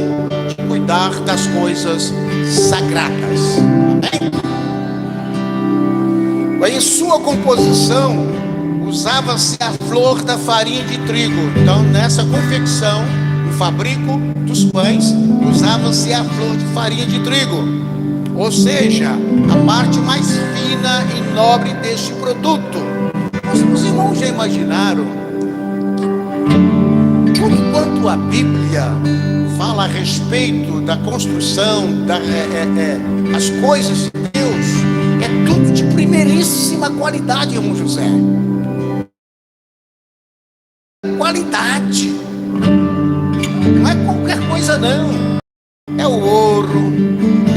de cuidar das coisas sagradas. Amém? Em sua composição usava-se a flor da farinha de trigo. Então, nessa confecção, no fabrico dos pães, usava-se a flor de farinha de trigo, ou seja, a parte mais fina e nobre deste produto. Os irmãos já imaginaram que, quando a Bíblia fala a respeito da construção, as coisas de Deus, é tudo de primeiríssima qualidade, irmão José. Qualidade. Não é qualquer coisa não. É o ouro,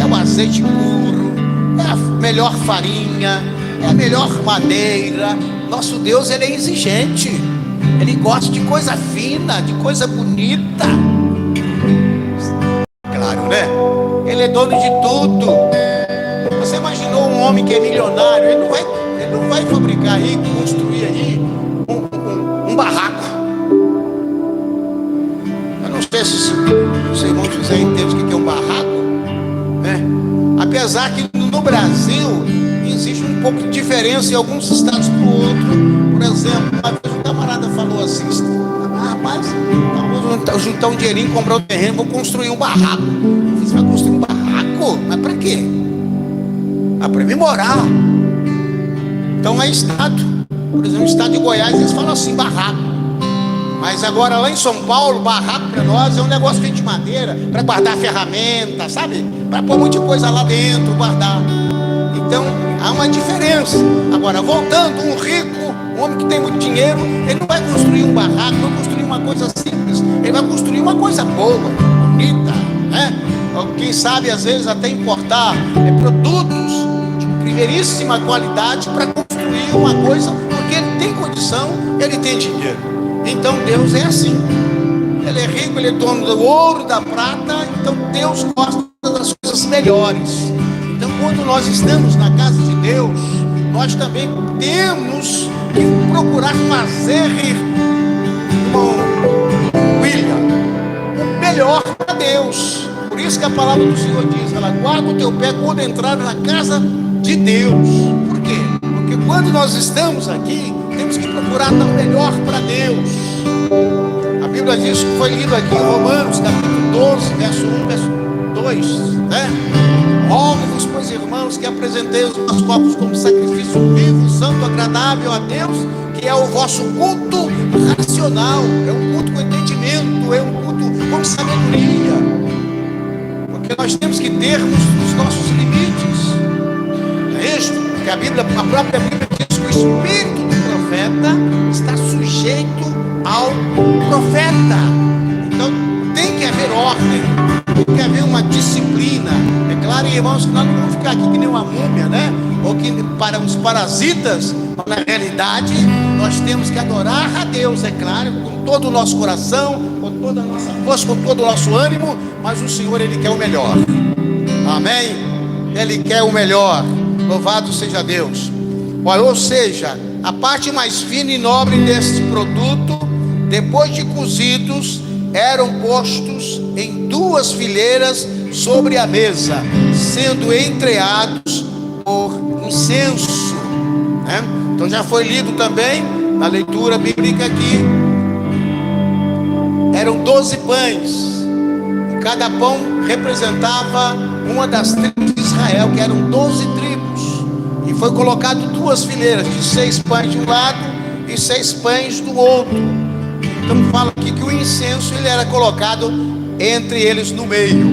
é o azeite puro, é a melhor farinha, é a melhor madeira. Nosso Deus, ele é exigente. Ele gosta de coisa fina, de coisa bonita. Claro, né? Ele é dono de tudo. Você imaginou um homem que é milionário? Ele não vai fabricar aí, construir aí um barraco. Eu não sei se os irmãos José entendem o que é um barraco, né? Apesar que no Brasil existe um pouco de diferença em alguns estados para o outro. Por exemplo, uma vez um camarada falou assim: rapaz, vou juntar um dinheirinho, comprar um terreno, vou construir um barraco. Eu disse: vai construir um barraco? Mas para quê? Para mim morar. Então é estado. Por exemplo, no estado de Goiás eles falam assim, barraco. Mas agora lá em São Paulo, barraco para nós é um negócio feito de madeira, para guardar ferramenta, sabe? Para pôr muita coisa lá dentro, guardar. Então há uma diferença. Agora, voltando, um rico, um homem que tem muito dinheiro, ele não vai construir um barraco, não vai construir uma coisa simples, ele vai construir uma coisa boa, bonita, né? Quem sabe às vezes até importar produtos de primeiríssima qualidade para construir uma coisa, porque ele tem condição, ele tem dinheiro. Então Deus é assim. ele é rico, ele é dono do ouro, da prata. Então Deus gosta das coisas melhores. Então quando nós estamos na casa de Deus, nós também temos que procurar fazer, irmão William, o melhor para Deus. Por isso que a palavra do Senhor diz: ela guarda o teu pé quando entrar na casa de Deus. Por quê? Porque quando nós estamos aqui, temos que procurar dar o melhor para Deus. A Bíblia diz que foi lido aqui em Romanos, capítulo 12, verso 1, verso 2, né? Rogo-vos, pois, irmãos, que apresenteis os vossos corpos como sacrifício vivo, santo, agradável a Deus, que é o vosso culto racional. É um culto com entendimento, é um culto com sabedoria. Porque nós temos que termos os nossos limites. É isso que a própria Bíblia diz que o espírito do profeta está sujeito ao profeta. Então tem que haver ordem, tem que haver uma disciplina. É claro, irmãos, que nós não vamos ficar aqui que nem uma múmia, né? Ou que para os parasitas. Mas na realidade nós temos que adorar a Deus, é claro, com todo o nosso coração, com toda a nossa força, com todo o nosso ânimo. Mas o Senhor, Ele quer o melhor. Amém? Ele quer o melhor. Louvado seja Deus. Ou seja, a parte mais fina e nobre deste produto, depois de cozidos, eram postos em 2 fileiras sobre a mesa, sendo entreados por incenso, né? Então já foi lido também na leitura bíblica aqui. Eram 12 pães. Cada pão representava uma das tribos de Israel, que eram 12 tribos. E foi colocado 2 fileiras de 6 pães de um lado e 6 pães do outro. Então fala aqui que o incenso ele era colocado entre eles no meio.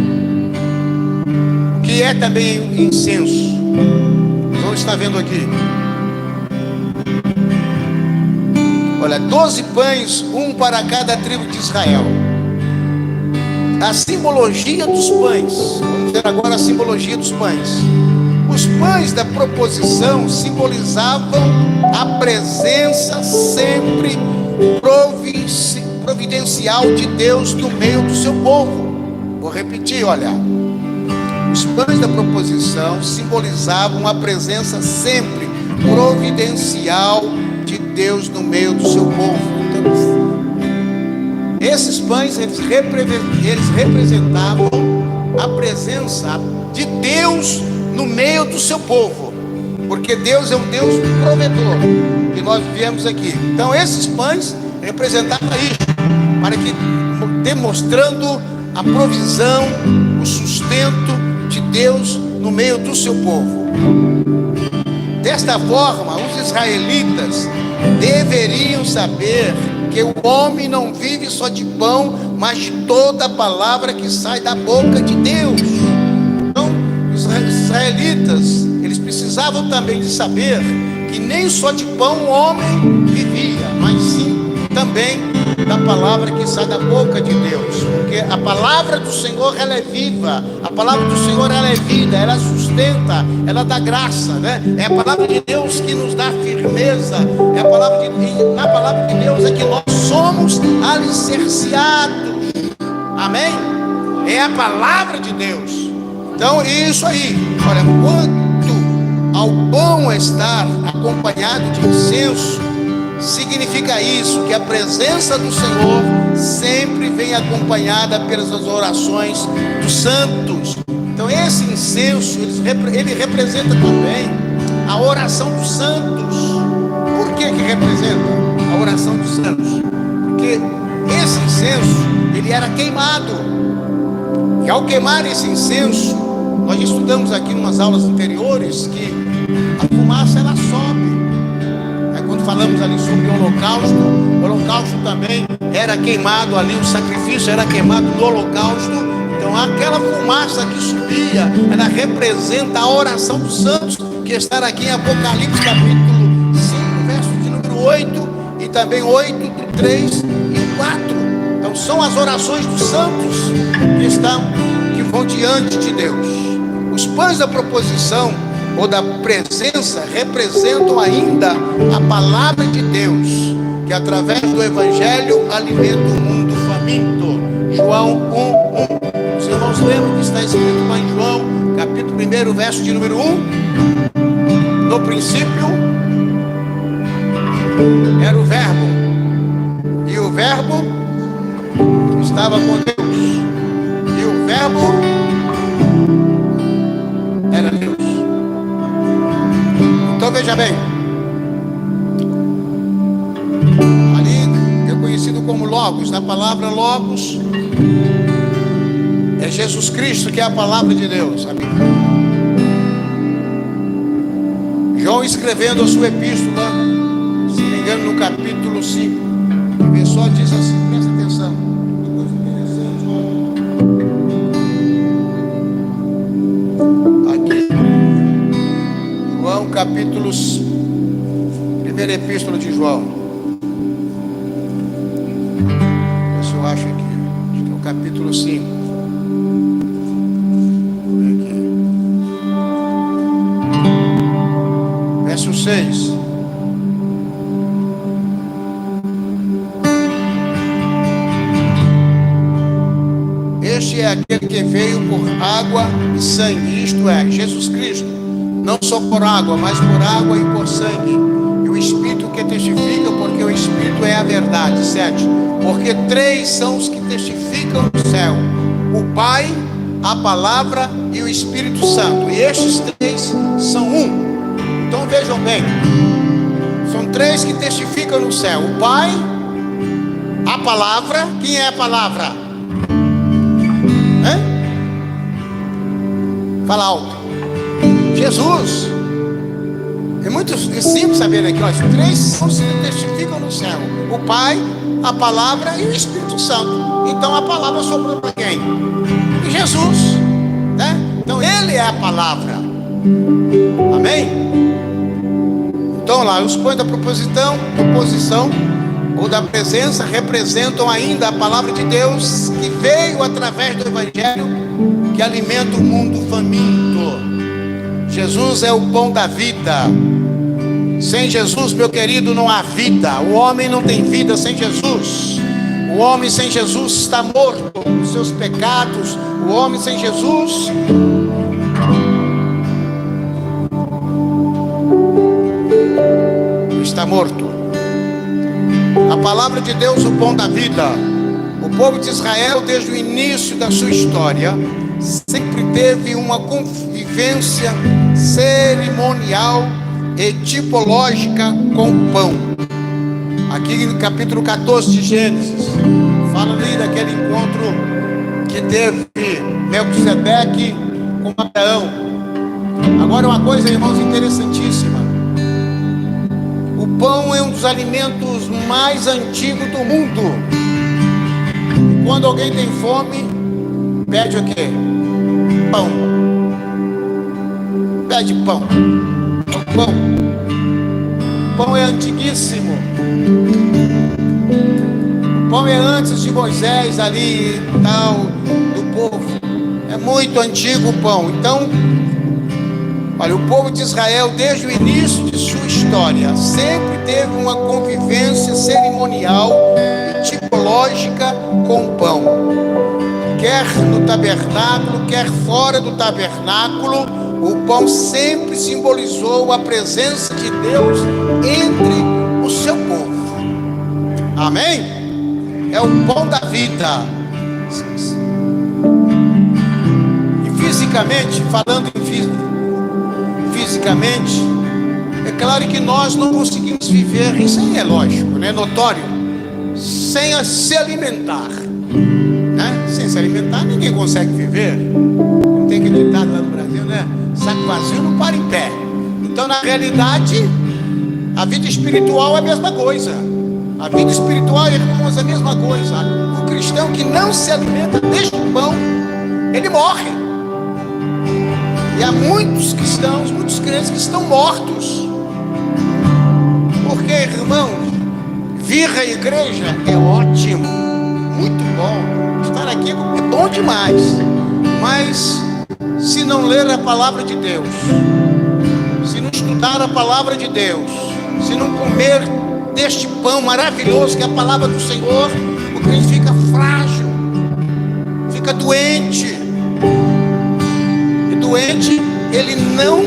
O que é também incenso? Vamos estar vendo aqui. Olha, 12 pães, um para cada tribo de Israel. A simbologia dos pães. Vamos ver agora a simbologia dos pães. Os pães da proposição simbolizavam a presença sempre providencial de Deus no meio do seu povo. Vou repetir, olha. Os pães da proposição simbolizavam a presença sempre providencial de Deus no meio do seu povo. Então, esses pães, eles representavam a presença de Deus no meio do seu povo, porque Deus é um Deus provedor, que nós viemos aqui. Então esses pães representavam isso, para que, demonstrando a provisão, o sustento de Deus no meio do seu povo. Desta forma, os israelitas deveriam saber que o homem não vive só de pão, mas de toda a palavra que sai da boca de Deus. Então, os israelitas, eles precisavam também de saber que nem só de pão o homem vivia, mas sim também da palavra que sai da boca de Deus. Porque a palavra do Senhor, ela é viva. A palavra do Senhor, ela é vida, ela sustenta, ela dá graça, né? É a palavra de Deus que nos dá firmeza. É a palavra na palavra de Deus é que nós somos alicerciados. Amém? É a palavra de Deus. Então, isso aí. Olha, quanto ao pão estar acompanhado de incenso, significa isso, que a presença do Senhor sempre vem acompanhada pelas orações dos santos. Então esse incenso, ele representa também a oração dos santos. Por que representa a oração dos santos? Porque esse incenso, ele era queimado. E ao queimar esse incenso, nós estudamos aqui em umas aulas anteriores que a fumaça ela sobe. Quando falamos ali sobre o holocausto também era queimado ali, o sacrifício era queimado no holocausto. Então aquela fumaça que subia, ela representa a oração dos santos, que está aqui em Apocalipse capítulo 5, verso de número 8, e também 8, 3 e 4. Então são as orações dos santos que vão diante de Deus. Os pães da proposição ou da presença representam ainda a palavra de Deus, que através do Evangelho alimenta o mundo faminto. João 1:1. Os irmãos lembram que está escrito lá em João, capítulo 1, verso de número 1? No princípio era o Verbo, e o Verbo estava com Deus, e o Verbo era Deus. Então veja bem, ali é conhecido como Logos. A palavra Logos é Jesus Cristo, que é a palavra de Deus, a Bíblia. João escrevendo a sua epístola, se não me engano, no capítulo 5, ele só diz assim, presta atenção. Aqui, João, capítulos, primeira epístola de João. Deixa eu acho aqui, acho que é o capítulo 5. Verso 6. Este é aquele que veio por água e sangue, isto é, Jesus Cristo, não só por água, mas por água e por sangue, e o Espírito que testifica, porque o Espírito é a verdade. 7. Porque 3 são os que testificam no céu: o Pai, a Palavra e o Espírito Santo, e estes 3 são um. Então vejam bem, são 3 que testificam no céu: o Pai, a Palavra. Quem é a Palavra? Fala alto. Jesus. É muito simples saber aqui, ó, os 3 são os que testificam no céu: o Pai, a Palavra e o Espírito Santo. Então a palavra sobrou para quem? Jesus, né? Então Ele é a palavra. Amém? Então lá, os pães da proposição ou da presença representam ainda a palavra de Deus, que veio através do Evangelho, que alimenta o mundo faminto. Jesus é o pão da vida. Sem Jesus, meu querido, não há vida. O homem não tem vida sem Jesus. O homem sem Jesus está morto nos seus pecados. O homem sem Jesus está morto. A palavra de Deus, o pão da vida. O povo de Israel, desde o início da sua história, sempre teve uma convivência cerimonial e tipológica com o pão. Aqui no capítulo 14 de Gênesis, fala ali daquele encontro que teve Melquisedeque com Abraão. Agora uma coisa, irmãos, interessantíssima. O pão é um dos alimentos mais antigos do mundo. E quando alguém tem fome, pede o quê? Pão. Pede pão. O pão. O pão é antiguíssimo. O pão é antes de Moisés ali e tal, do povo. É muito antigo o pão. Então, olha, o povo de Israel, desde o início de sua história, sempre teve uma convivência cerimonial e tipológica com o pão. Quer no tabernáculo, quer fora do tabernáculo, o pão sempre simbolizou a presença de Deus entre o seu povo. Amém? É o pão da vida. E fisicamente, falando fisicamente, é claro que nós não conseguimos viver, isso aí é lógico, né? Notório, sem se alimentar, né? Sem se alimentar ninguém consegue viver. Não tem aquele ditado lá no Brasil, né? Saco vazio não para em pé. Então, na realidade, a vida espiritual é a mesma coisa. A vida espiritual, irmãos, é a mesma coisa. O cristão que não se alimenta deste pão, ele morre. E há muitos cristãos, muitos crentes que estão mortos. Porque, irmãos, vir à igreja é ótimo, muito bom. Estar aqui é bom demais. Mas se não ler a palavra de Deus, se não estudar a palavra de Deus, se não comer deste pão maravilhoso que é a palavra do Senhor, o crente fica frágil, doente. E doente, ele não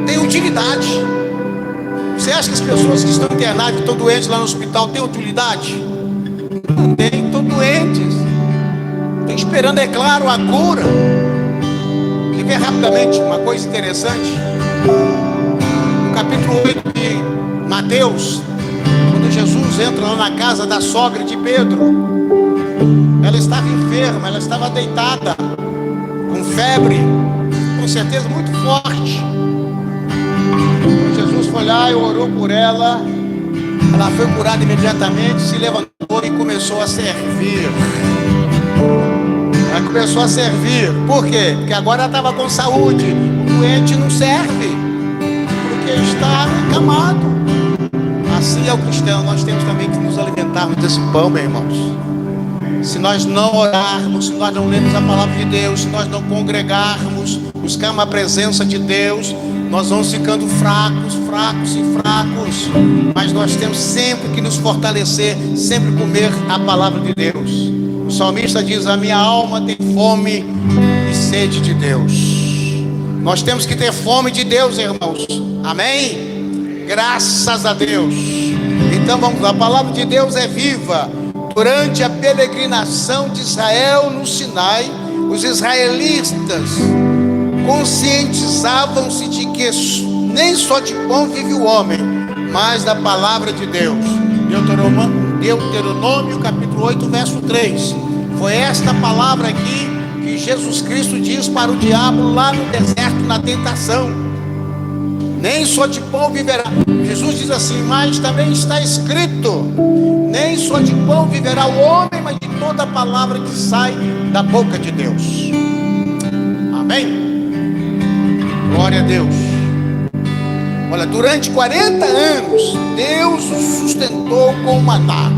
tem utilidade. Você acha que as pessoas que estão internadas, que estão doentes lá no hospital, têm utilidade? Não tem, estão doentes. Estão esperando, é claro, a cura. E ver rapidamente uma coisa interessante. No capítulo 8 de Mateus, quando Jesus entra lá na casa da sogra de Pedro, ela estava enferma, ela estava deitada, com febre, com certeza muito forte. Quando Jesus foi lá e orou por ela, ela foi curada imediatamente, se levantou e começou a servir. Ela começou a servir. Por quê? Porque agora ela estava com saúde. O doente não serve, porque está acamado. Assim é o cristão. Nós temos também que nos alimentarmos desse pão, meus irmãos. Se nós não orarmos, se nós não lermos a palavra de Deus, se nós não congregarmos, buscarmos a presença de Deus, nós vamos ficando fracos. Mas nós temos sempre que nos fortalecer, sempre comer a palavra de Deus. O salmista diz: a minha alma tem fome e sede de Deus. Nós temos que ter fome de Deus, irmãos. Amém? Graças a Deus. Então vamos lá, a palavra de Deus é viva. Durante a peregrinação de Israel no Sinai, os israelitas conscientizavam-se de que nem só de pão vive o homem, mas da palavra de Deus. Deuteronômio capítulo 8, verso 3. Foi esta palavra aqui que Jesus Cristo diz para o diabo lá no deserto, na tentação: nem só de pão viverá. Jesus diz assim: mas também está escrito: nem só de pão viverá o homem, mas de toda a palavra que sai da boca de Deus. Amém? Glória a Deus. Olha, durante 40 anos, Deus os sustentou com o maná,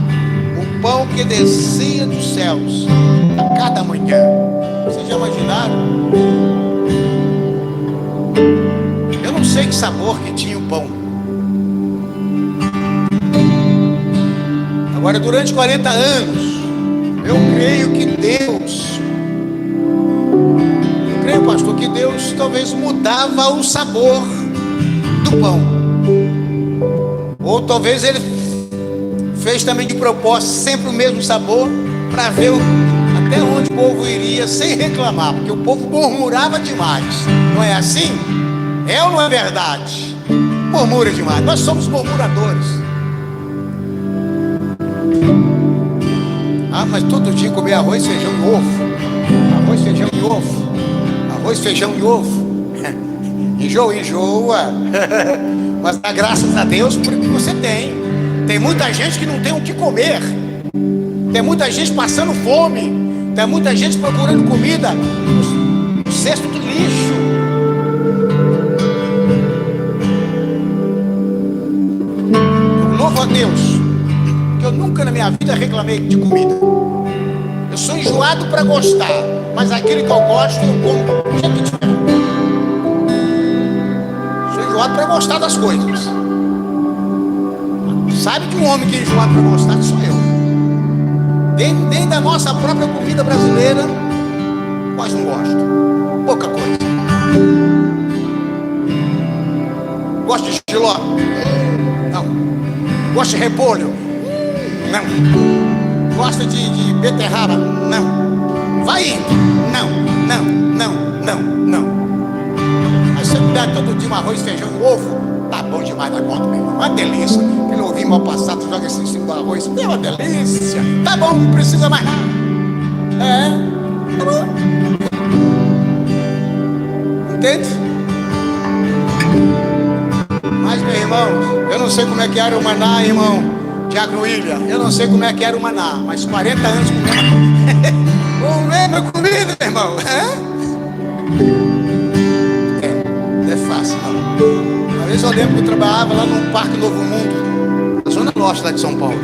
o pão que descia dos céus a cada manhã. Vocês já imaginaram? Eu não sei que sabor que tinha o pão. Agora, durante 40 anos, eu creio que Deus, pastor, que Deus talvez mudava o sabor do pão. Ou talvez ele fez também de propósito sempre o mesmo sabor, para ver até onde o povo iria sem reclamar, porque o povo murmurava demais. Não é assim? É ou não é verdade? Murmura demais. Nós somos murmuradores. Ah, mas todo dia comer arroz, feijão e ovo. Arroz, feijão e ovo. Arroz, feijão e ovo. Enjoa. Mas dá graças a Deus por que você tem. Tem muita gente que não tem o que comer. Tem muita gente passando fome. Tem muita gente procurando comida no cesto do lixo. Eu louvo a Deus que eu nunca na minha vida reclamei de comida. Eu sou enjoado para gostar, mas aquele que eu gosto eu como do jeito que tiver. Sou enjoado para gostar das coisas. Sabe que um homem que é enjoado para gostar sou eu. Nem da nossa própria comida brasileira, quase não gosto. Pouca coisa. Gosto de jiló? Não. Gosto de repolho? Não. Gosta de beterraba? Não. Vai indo. Não. Mas se eu puder todo dia um arroz, feijão e ovo, tá bom demais da conta, meu irmão. Uma delícia. Aquele ovinho mal passado, joga assim em cima do arroz. É uma delícia. Tá bom, não precisa mais nada. Tá bom. Entende? Mas, meu irmão, eu não sei como é que era o maná, irmão Tiago William. Eu não sei como é que era o maná, mas 40 anos comendo. Não lembra comida, meu irmão? Não é fácil, não. Uma vez eu lembro que eu trabalhava lá no Parque Novo Mundo, na zona norte lá de São Paulo.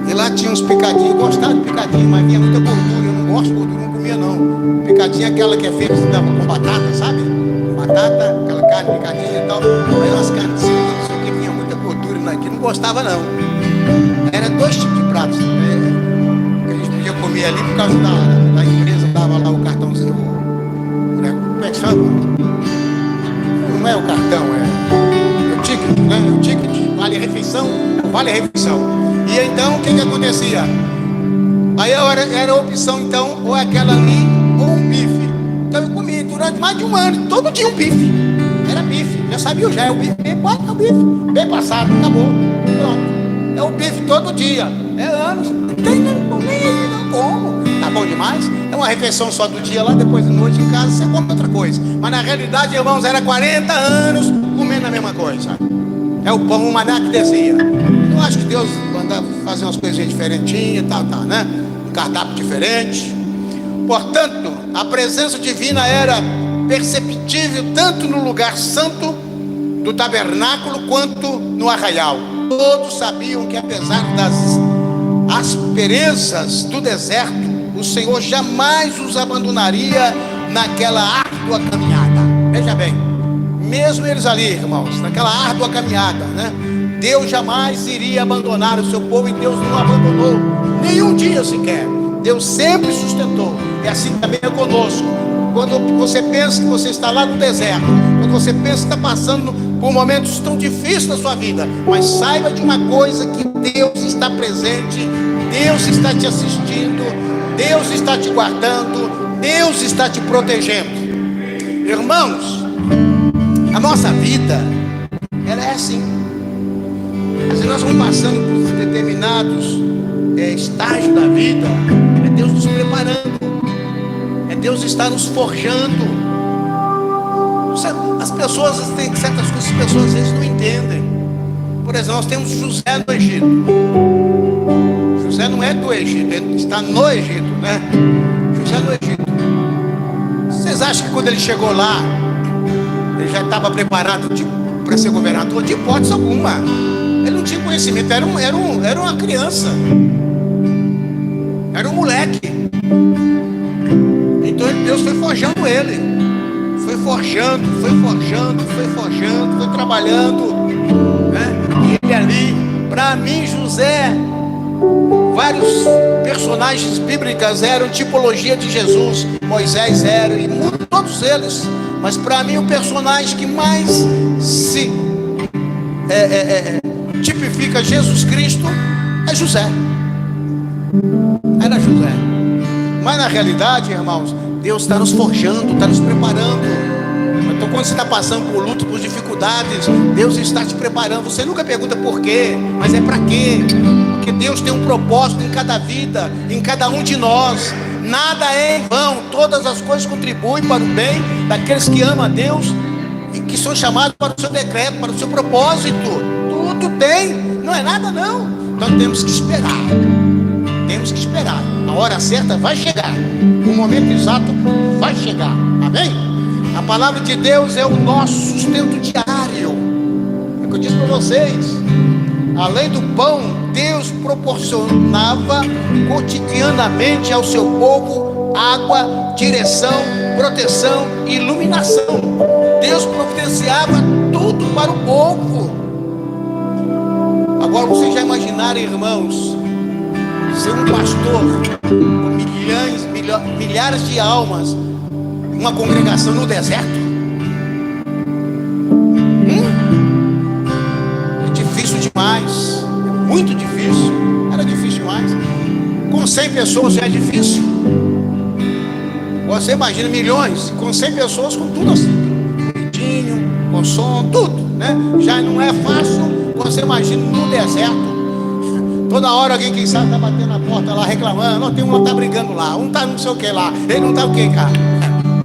E lá tinha uns picadinhos, gostava de picadinho, mas vinha muita gordura. Eu não gosto de gordura, não comia não. Picadinho é aquela que é feita com batata, sabe? Batata, aquela carne picadinha e tal. Aí umas carnes não sei o que, vinha muita gordura aqui, não gostava não. Era dois tipos de pratos, comer ali por causa da empresa, dava lá o cartãozinho, né? Como é que chama? Não é o cartão, é o ticket, né? O ticket, vale a refeição. E então, o que acontecia? Aí era a opção, então, ou aquela ali, ou um bife. Então eu comi durante mais de um ano, todo dia um bife. Era bife, já sabia, já é o bife, é o bife. Bem passado, acabou, pronto. É o bife todo dia, é anos. Não tem não como. Tá bom demais? É uma refeição só do dia lá, depois de noite em casa você come outra coisa. Mas na realidade, irmãos, era 40 anos comendo a mesma coisa. É o pão, o maná que descia. Eu acho que Deus manda fazer umas coisinhas diferentinhas, tal, né? Um cardápio diferente. Portanto, a presença divina era perceptível tanto no lugar santo do tabernáculo quanto no arraial. Todos sabiam que apesar das asperezas do deserto, o Senhor jamais os abandonaria naquela árdua caminhada. Veja bem, mesmo eles ali, irmãos, naquela árdua caminhada, né? Deus jamais iria abandonar o seu povo, e Deus não abandonou nenhum dia sequer. Deus sempre sustentou. E assim também é conosco. Quando você pensa que você está lá no deserto, quando você pensa que está passando por momentos tão difíceis na sua vida, mas saiba de uma coisa, que Deus está presente, Deus está te assistindo, Deus está te guardando, Deus está te protegendo. Irmãos, a nossa vida, ela é assim. Se nós vamos passando por determinados estágios da vida, é Deus nos preparando, é Deus está nos forjando. As pessoas, tem certas coisas que as pessoas às vezes não entendem. Por exemplo, nós temos José no Egito. José não é do Egito, ele está no Egito, né? José no Egito. Vocês acham que quando ele chegou lá, ele já estava preparado para ser governador? De hipótese alguma. Ele não tinha conhecimento, era uma criança, era um moleque. Então Deus foi forjando ele, foi trabalhando, né? E ele ali, para mim, José, vários personagens bíblicos eram tipologia de Jesus. Moisés era, e todos eles, mas para mim o personagem que mais se tipifica Jesus Cristo é José. Era José. Mas na realidade, irmãos, Deus está nos forjando, está nos preparando. Então quando você está passando por luto, por dificuldades, Deus está te preparando. Você nunca pergunta por quê, mas é para quê? Porque Deus tem um propósito em cada vida, em cada um de nós. Nada é em vão, todas as coisas contribuem para o bem daqueles que amam a Deus e que são chamados para o seu decreto, para o seu propósito. Tudo tem, não é nada não. Nós temos que esperar. Temos que esperar. A hora certa vai chegar. O momento exato vai chegar. Amém? A palavra de Deus é o nosso sustento diário. É o que eu disse para vocês. Além do pão, Deus proporcionava cotidianamente ao seu povo água, direção, proteção e iluminação. Deus providenciava tudo para o povo. Agora vocês já imaginaram, irmãos, ser um pastor com milhares de almas, uma congregação no deserto? É difícil demais, é muito difícil, era difícil demais. Com 100 pessoas já é difícil. Você imagina milhões, com 100 pessoas, com tudo assim, bonitinho, com som, tudo, né? Já não é fácil. Você imagina no deserto. Toda hora alguém, quem sabe, está batendo na porta lá, reclamando. Não, tem um que está brigando lá, um está não sei o que lá, ele não está o que, cara?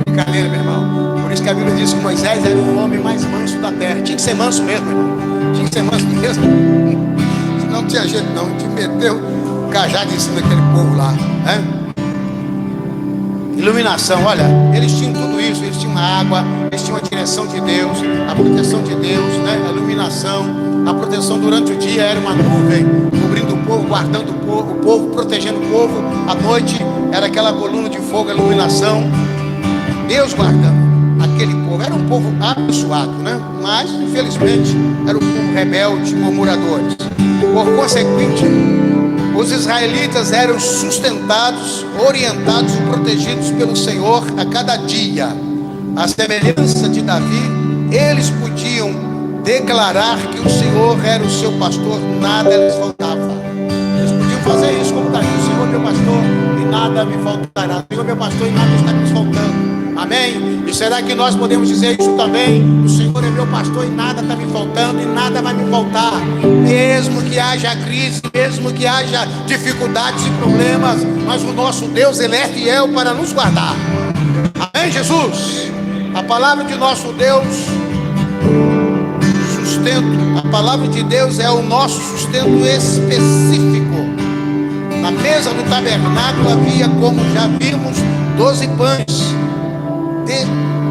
Brincadeira, meu irmão. Por isso que a Bíblia diz que Moisés era o homem mais manso da terra. Tinha que ser manso mesmo, irmão. Tinha que ser manso mesmo. Senão não tinha jeito não. Te meteu o cajado em cima daquele povo lá, né? Iluminação, olha, eles tinham tudo isso. Eles tinham a água, eles tinham a direção de Deus, a proteção de Deus, né? A iluminação. A proteção durante o dia era uma nuvem, cobrindo o povo, guardando o povo, protegendo o povo. À noite era aquela coluna de fogo, a iluminação. Deus guardando aquele povo. Era um povo abençoado, né? Mas, infelizmente, era um povo rebelde, murmuradores. Por consequente, Os israelitas eram sustentados, orientados e protegidos pelo Senhor a cada dia. À semelhança de Davi, eles podiam declarar que o Senhor era o seu pastor, nada lhes faltava. Eles podiam fazer isso como Davi: o Senhor é meu pastor e nada me faltará. O Senhor é meu pastor e nada está nos faltando. Amém? E será que nós podemos dizer isso também? O Senhor é meu pastor e nada está me faltando e nada vai me faltar. Mesmo que haja crise, mesmo que haja dificuldades e problemas, mas o nosso Deus, Ele é fiel para nos guardar. Amém, Jesus? A palavra de nosso Deus, sustento. A palavra de Deus é o nosso sustento específico. Na mesa do tabernáculo havia, como já vimos, 12 pães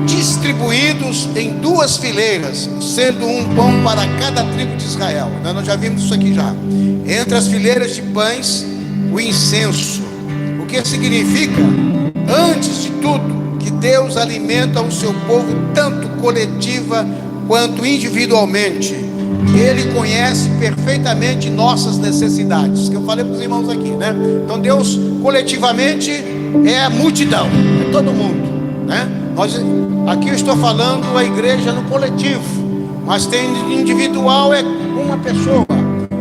distribuídos em 2 fileiras, sendo um pão para cada tribo de Israel. Nós já vimos isso aqui já. Entre as fileiras de pães, o incenso. O que significa, antes de tudo, que Deus alimenta o seu povo tanto coletiva quanto individualmente. Ele conhece perfeitamente nossas necessidades, que eu falei para os irmãos aqui, né? Então Deus coletivamente é a multidão, é todo mundo, né? Aqui eu estou falando a igreja no coletivo, mas tem individual, é uma pessoa.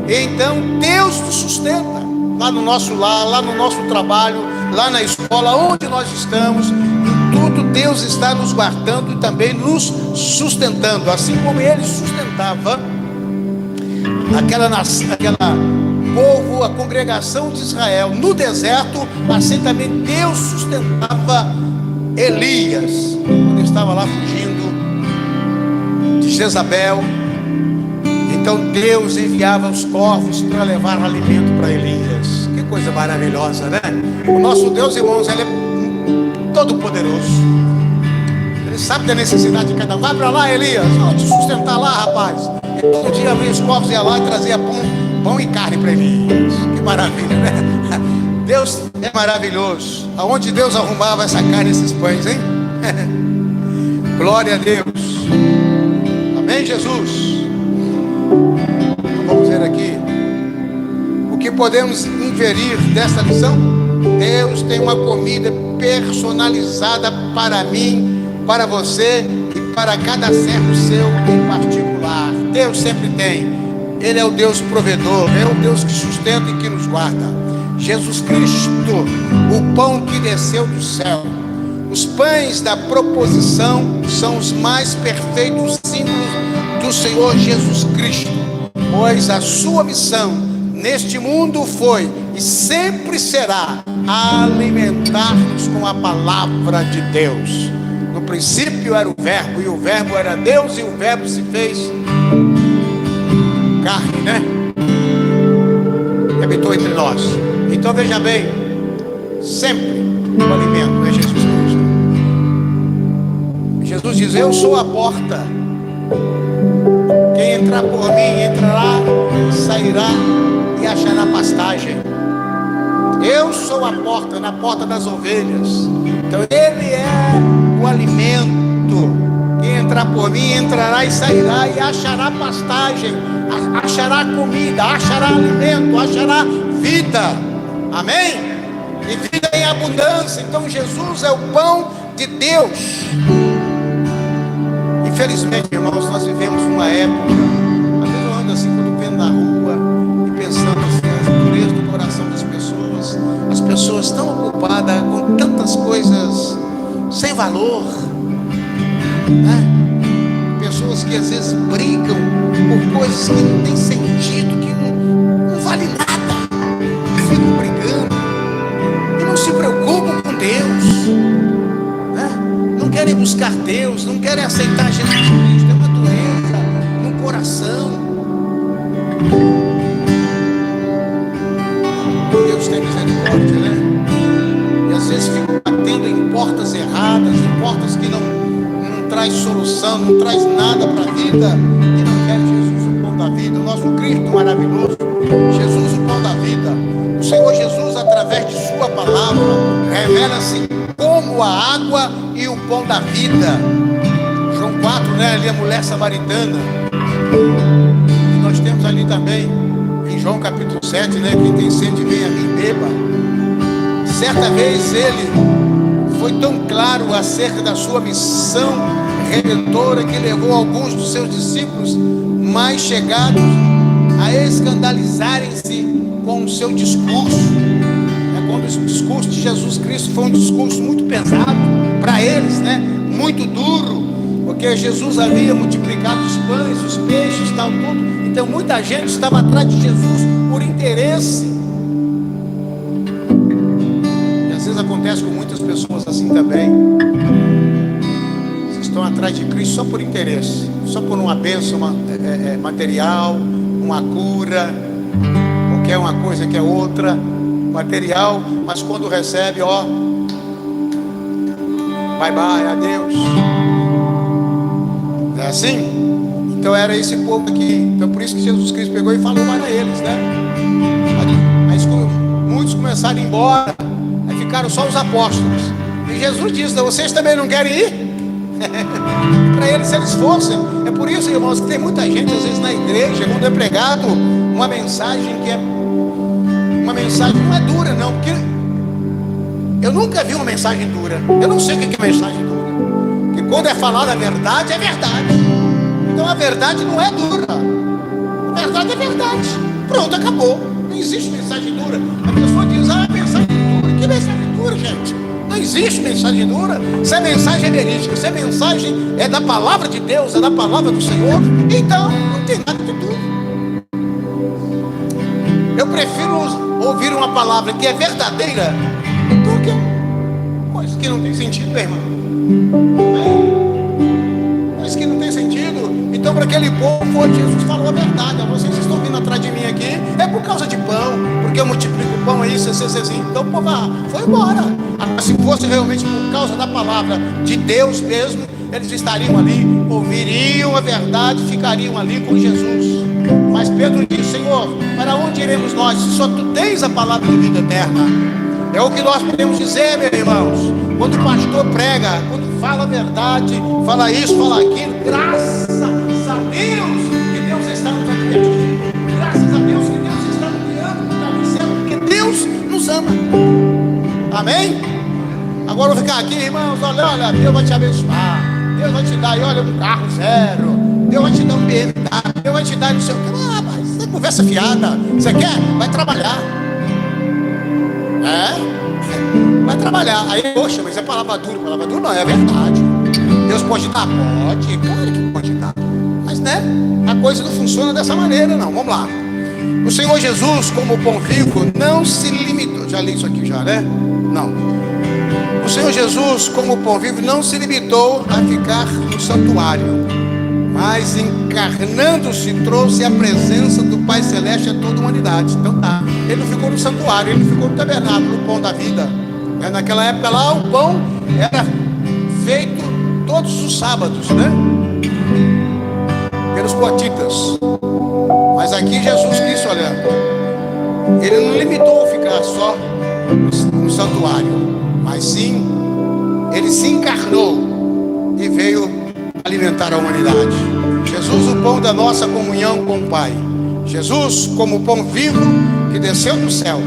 Então Deus nos sustenta lá no nosso lar, lá no nosso trabalho, lá na escola, onde nós estamos. Em tudo Deus está nos guardando e também nos sustentando, assim como Ele sustentava aquela povo, a congregação de Israel no deserto. Assim também Deus sustentava Elias, quando estava lá fugindo de Jezabel. Então Deus enviava os corvos para levar alimento para Elias. Que coisa maravilhosa, né? O nosso Deus, irmãos, Ele é todo poderoso. Ele sabe da necessidade de cada um. Vai para lá, Elias, vou te sustentar lá, rapaz. E todo dia vinha os corvos, ia lá e trazia pão e carne para Elias. Que maravilha, né? Deus é maravilhoso. Aonde Deus arrumava essa carne, esses pães, hein? Glória a Deus. Amém, Jesus? Então, vamos ver aqui o que podemos inferir desta lição. Deus tem uma comida personalizada para mim, para você e para cada servo seu em particular. Deus sempre tem. Ele é o Deus provedor, é o Deus que sustenta e que nos guarda. Jesus Cristo, o pão que desceu do céu. Os pães da proposição são os mais perfeitos símbolos do Senhor Jesus Cristo, pois a sua missão neste mundo foi e sempre será alimentar-nos com a palavra de Deus. No princípio era o verbo, e o verbo era Deus, e o verbo se fez carne, né? E habitou entre nós. Então veja bem, sempre o alimento é Jesus Cristo. Jesus diz: eu sou a porta. Quem entrar por mim entrará, sairá e achará pastagem. Eu sou a porta, na porta das ovelhas. Então Ele é o alimento. Quem entrar por mim entrará e sairá e achará pastagem, achará comida, achará alimento, achará vida. Amém? E vida em abundância. Então Jesus é o pão de Deus. Infelizmente, irmãos, nós vivemos uma época, às vezes eu ando assim, quando vendo na rua e pensando assim, na pureza do coração das pessoas. As pessoas tão ocupadas com tantas coisas sem valor, né? Pessoas que às vezes brigam por coisas que não tem sentido, que não vale nada, ficam brigando e não se preocupam com Deus, né? Não querem buscar Deus, não querem aceitar Jesus Cristo. É uma doença no coração. Deus tem misericórdia, né? E às vezes ficam batendo em portas erradas, em portas que não traz solução, não traz nada para a vida, e não quer Jesus, o pão da vida, o nosso Cristo maravilhoso, Jesus, o pão da vida. O Senhor Jesus, através de sua palavra, revela-se como a água e o pão da vida. João 4, né, ali a mulher samaritana. E nós temos ali também, em João capítulo 7, né? Quem tem sede, vem a mim, beba. Certa vez ele foi tão claro acerca da sua missão redentora que levou alguns dos seus discípulos mais chegados a escandalizarem-se com o seu discurso. Quando o discurso de Jesus Cristo foi um discurso muito pesado para eles, né? Muito duro, porque Jesus havia multiplicado os pães, os peixes, tal, tudo. Então muita gente estava atrás de Jesus por interesse. E às vezes acontece com muitas pessoas assim também. Vocês estão atrás de Cristo só por interesse, só por uma bênção material, uma cura, ou quer uma coisa, quer outra, material, mas quando recebe, ó, bye bye, adeus. É assim? Então era esse povo aqui. Então por isso que Jesus Cristo pegou e falou para eles, né? Aí muitos começaram a ir embora, aí ficaram só os apóstolos. E Jesus disse: vocês também não querem ir? Para eles, se eles fossem. É por isso, irmãos, que tem muita gente às vezes na igreja, quando é pregado uma mensagem que é uma mensagem, não é dura não, porque eu nunca vi uma mensagem dura. Eu não sei o que é mensagem dura, porque quando é falada a verdade, é verdade. Então a verdade não é dura, a verdade é verdade. Pronto, acabou. Não existe mensagem dura. A pessoa diz: mensagem dura. Que mensagem dura, gente? Não existe mensagem dura. Se a mensagem é verídica, se a mensagem é da palavra de Deus, é da palavra do Senhor, então não tem nada de duro. Eu prefiro ouvir uma palavra que é verdadeira do que coisa que não tem sentido, meu irmão. Coisa que não tem sentido. Então, para aquele povo, Jesus falou a verdade. Vocês estão vindo atrás de mim aqui é por causa de pão, porque eu multiplico o pão aí, cczinho. Então o povo foi embora. Se fosse realmente por causa da palavra de Deus mesmo, eles estariam ali, ouviriam a verdade, ficariam ali com Jesus. Mas Pedro disse: Senhor, para onde iremos nós, se só tu tens a palavra de vida eterna? É o que nós podemos dizer, meus irmãos, quando o pastor prega, quando fala a verdade, fala isso, fala aquilo. Graças a Deus que Deus está nos advertindo, graças a Deus que Deus está nos guiando, está dizendo, porque Deus nos ama. Amém? Agora eu vou ficar aqui, irmãos, olha, Deus vai te abençoar, Deus vai te dar, olha, um carro zero, Deus vai te dar um BMW, Deus vai te dar não sei o que. Mas isso é conversa fiada. Você quer? Vai trabalhar. Vai trabalhar. Aí, poxa, mas é palavra dura não, é verdade. Deus pode dar? Pode, claro que pode dar. Mas né, a coisa não funciona dessa maneira não, vamos lá. O Senhor Jesus, como pão vivo, não se limitou. Já li isso aqui já, né? Não. O Senhor Jesus, como pão vivo, não se limitou a ficar no santuário, mas encarnando-se, trouxe a presença do Pai Celeste a toda a humanidade. Então tá, ele não ficou no santuário, ele ficou no tabernáculo, o pão da vida. Naquela época lá, o pão era feito todos os sábados, né? Pelos coatitas. Mas aqui Jesus Cristo, olha, ele não limitou a ficar só no santuário, mas sim, ele se encarnou e veio alimentar a humanidade. Jesus, o pão da nossa comunhão com o Pai. Jesus, como o pão vivo que desceu do céu,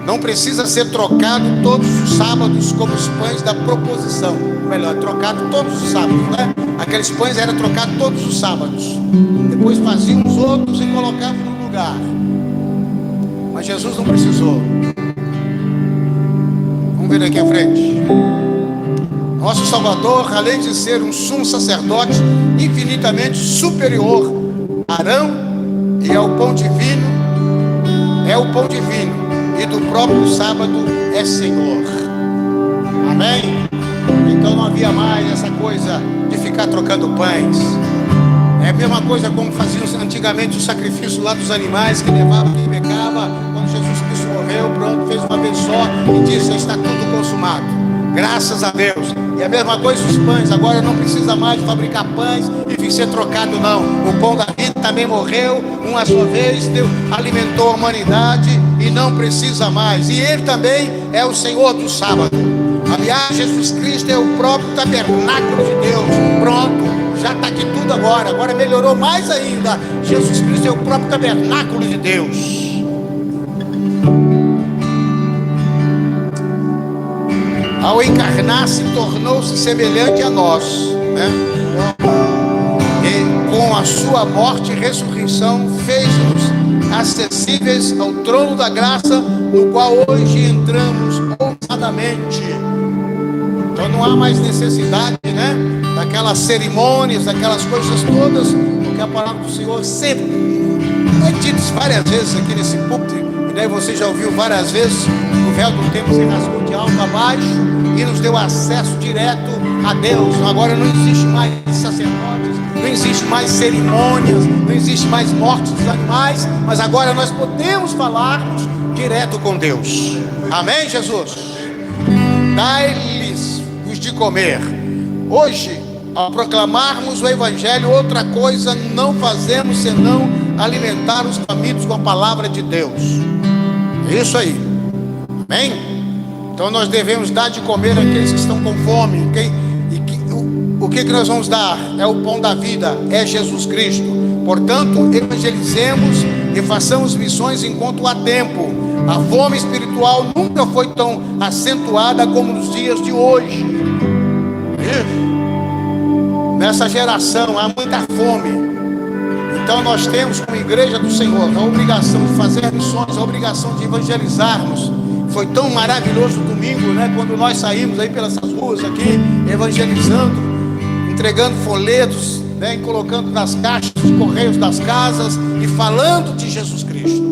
não precisa ser trocado todos os sábados como os pães da proposição. Melhor, trocado todos os sábados, né? Aqueles pães eram trocados todos os sábados. Depois faziam os outros e colocavam no lugar. Mas Jesus não precisou. Vamos ver aqui à frente. Nosso Salvador, além de ser um sumo sacerdote infinitamente superior a Arão, e é o pão divino, e do próprio sábado é Senhor. Amém? Então não havia mais essa coisa de ficar trocando pães. É a mesma coisa como faziam antigamente o sacrifício lá dos animais que levavam quem pecava. Quando Jesus Cristo morreu, pronto, fez uma vez só e disse: está tudo consumado. Graças a Deus. E a mesma coisa os pães. Agora não precisa mais de fabricar pães e vir ser trocado, não. O pão da vida também morreu uma só vez, Deus alimentou a humanidade e não precisa mais. E ele também é o Senhor do sábado. Aliás, Jesus Cristo é o próprio tabernáculo de Deus. Pronto, já está aqui tudo agora. Agora melhorou mais ainda. Jesus Cristo é o próprio tabernáculo de Deus. ao encarnar-se, tornou-se semelhante a nós, né? E com a sua morte e ressurreição fez-nos acessíveis ao trono da graça, no qual hoje entramos ousadamente. Então não há mais necessidade, né, daquelas cerimônias, daquelas coisas todas, porque a palavra do Senhor sempre é dita várias vezes aqui nesse púlpito, e daí você já ouviu várias vezes: o véu do templo se rasgou de alto a baixo e nos deu acesso direto a Deus. Agora não existe mais sacerdotes, não existe mais cerimônias, não existe mais mortes dos animais, mas agora nós podemos falarmos direto com Deus. Amém, Jesus? Dai-lhes de comer. Hoje, ao proclamarmos o Evangelho, outra coisa não fazemos senão alimentar os famintos com a palavra de Deus. É isso aí. Amém? Então nós devemos dar de comer àqueles que estão com fome. O que nós vamos dar? É o pão da vida, é Jesus Cristo. Portanto, evangelizemos e façamos missões enquanto há tempo. A fome espiritual nunca foi tão acentuada como nos dias de hoje. Nessa geração há muita fome. Então nós temos, como igreja do Senhor, a obrigação de fazer missões, a obrigação de evangelizarmos. Foi tão maravilhoso domingo, né? Quando nós saímos aí pelas ruas aqui, evangelizando, entregando folhetos, né? E colocando nas caixas de correios das casas e falando de Jesus Cristo.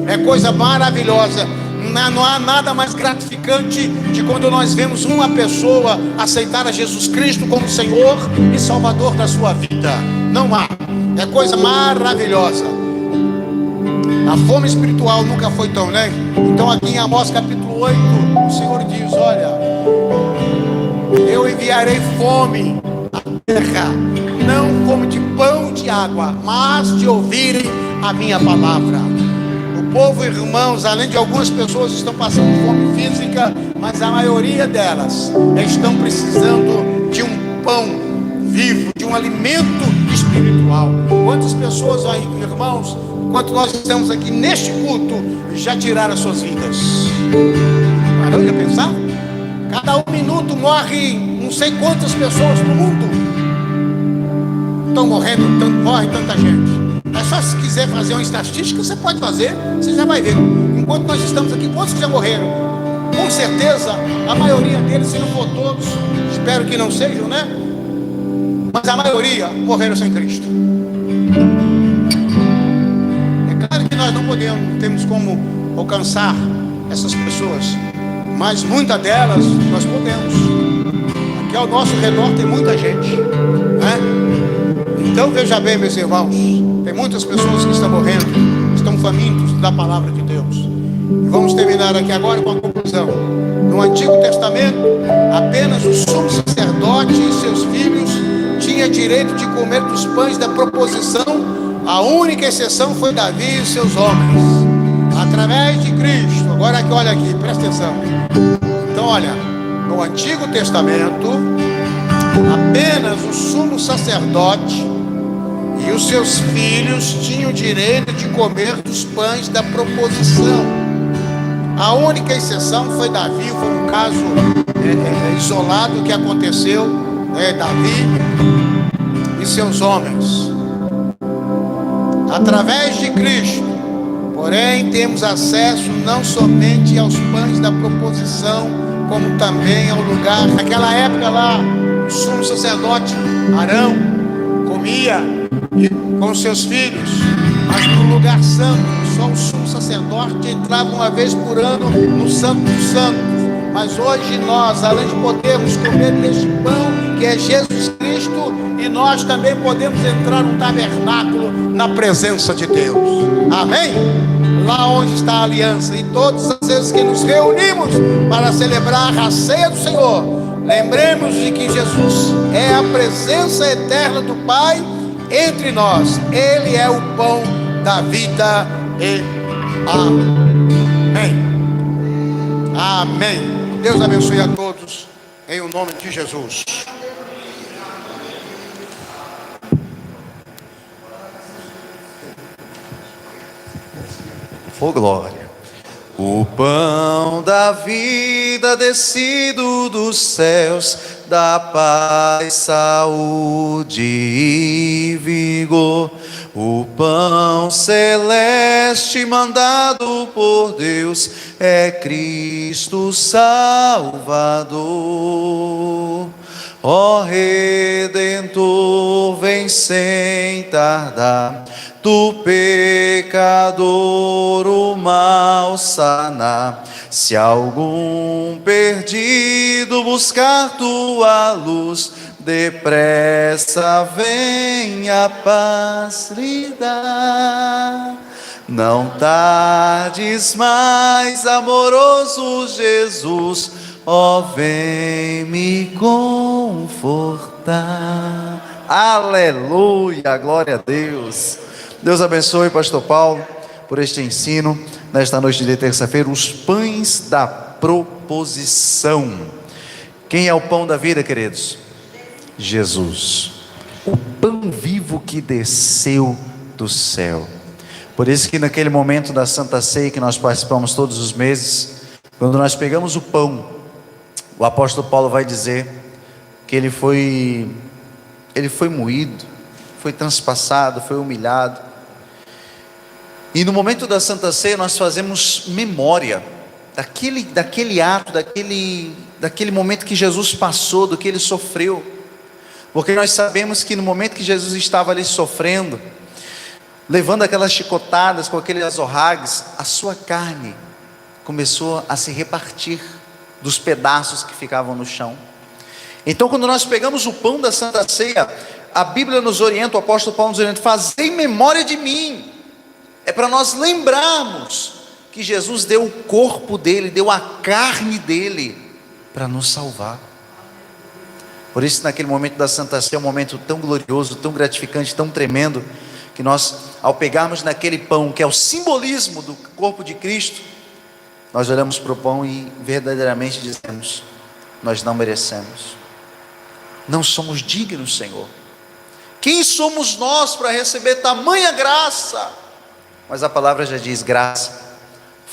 É coisa maravilhosa. Não há nada mais gratificante de quando nós vemos uma pessoa aceitar a Jesus Cristo como Senhor e Salvador da sua vida. Não há. É coisa maravilhosa. A fome espiritual nunca foi tão, né? Então aqui em Amós capítulo 8, o Senhor diz: olha, eu enviarei fome à terra, não fome de pão e de água, mas de ouvirem a minha palavra. O povo, irmãos, além de algumas pessoas estão passando fome física, mas a maioria delas estão precisando de um pão vivo, de um alimento espiritual. Quantas pessoas aí, irmãos, enquanto nós estamos aqui neste culto, já tiraram as suas vidas? Parou de pensar? Cada 1 minuto morre não sei quantas pessoas no mundo. Estão morrendo, morre tanta gente. É só, se quiser fazer uma estatística, você pode fazer, você já vai ver. Enquanto nós estamos aqui, quantos que já morreram? Com certeza, a maioria deles, se não for todos, espero que não sejam, né? Mas a maioria morreram sem Cristo. É claro que nós não temos como alcançar essas pessoas, mas muitas delas nós podemos. Aqui ao nosso redor tem muita gente, né? Então veja bem, meus irmãos, tem muitas pessoas que estão morrendo, estão famintos da palavra de Deus. E vamos terminar aqui agora com a conclusão. No Antigo Testamento, apenas o sumo sacerdote e seus filhos tinham direito de comer dos pães da proposição. A única exceção foi Davi e seus homens. Através de Cristo. Agora aqui, olha aqui, presta atenção. Então olha, no Antigo Testamento, apenas o sumo sacerdote e os seus filhos tinham direito de comer dos pães da proposição. A única exceção foi Davi. Foi um caso isolado que aconteceu, Davi e seus homens. Através de Cristo, porém, temos acesso não somente aos pães da proposição, como também ao lugar. Naquela época lá, o sumo sacerdote Arão comia com seus filhos, mas no lugar santo, só o sumo sacerdote entrava uma vez por ano no Santo dos Santos. Mas hoje nós, além de podermos comer deste pão que é Jesus Cristo, e nós também podemos entrar no tabernáculo na presença de Deus. Amém? Lá onde está a aliança. E todas as vezes que nos reunimos para celebrar a ceia do Senhor, lembremos de que Jesus é a presença eterna do Pai entre nós. Ele é o pão da vida. E amém. Amém. Deus abençoe a todos em o nome de Jesus. Oh, glória. O pão da vida descido dos céus, dá paz, saúde e vigor. O pão celeste mandado por Deus é Cristo Salvador. Ó Redentor, vem sem tardar, do pecador o mal sanar. Se algum perdido buscar tua luz, depressa vem a paz lhe dar. Não tardes mais, amoroso Jesus, ó, vem me confortar. Aleluia, glória a Deus. Deus abençoe, pastor Paulo, por este ensino, nesta noite de terça-feira, os pães da proposição. Quem é o pão da vida, queridos? Jesus, o pão vivo que desceu do céu. Por isso que naquele momento da Santa Ceia que nós participamos todos os meses, quando nós pegamos o pão, o apóstolo Paulo vai dizer que ele foi moído, foi transpassado, foi humilhado. E no momento da Santa Ceia nós fazemos memória daquele ato, daquele momento que Jesus passou, do que ele sofreu. Porque nós sabemos que no momento que Jesus estava ali sofrendo, levando aquelas chicotadas com aqueles azorragues, a sua carne começou a se repartir dos pedaços que ficavam no chão. Então, quando nós pegamos o pão da Santa Ceia, a Bíblia nos orienta, o apóstolo Paulo nos orienta: fazei memória de mim. É para nós lembrarmos que Jesus deu o corpo dele, deu a carne dele para nos salvar. Por isso, naquele momento da Santa Ceia, é um momento tão glorioso, tão gratificante, tão tremendo, que nós, ao pegarmos naquele pão, que é o simbolismo do corpo de Cristo, nós olhamos para o pão e verdadeiramente dizemos: nós não merecemos, não somos dignos, Senhor. Quem somos nós para receber tamanha graça? Mas a palavra já diz: graça,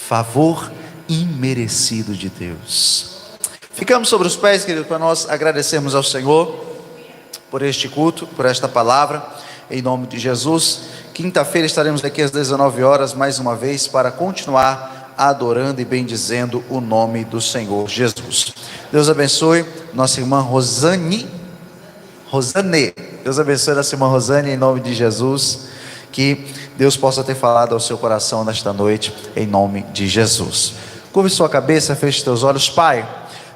favor imerecido de Deus. Ficamos sobre os pés, querido, para nós agradecermos ao Senhor por este culto, por esta palavra, em nome de Jesus. Quinta-feira estaremos aqui às 19 horas, mais uma vez, para continuar adorando e bendizendo o nome do Senhor Jesus. Deus abençoe nossa irmã Rosane. Deus abençoe nossa irmã Rosane, em nome de Jesus. Que Deus possa ter falado ao seu coração nesta noite, em nome de Jesus. Curve sua cabeça, feche teus olhos. Pai,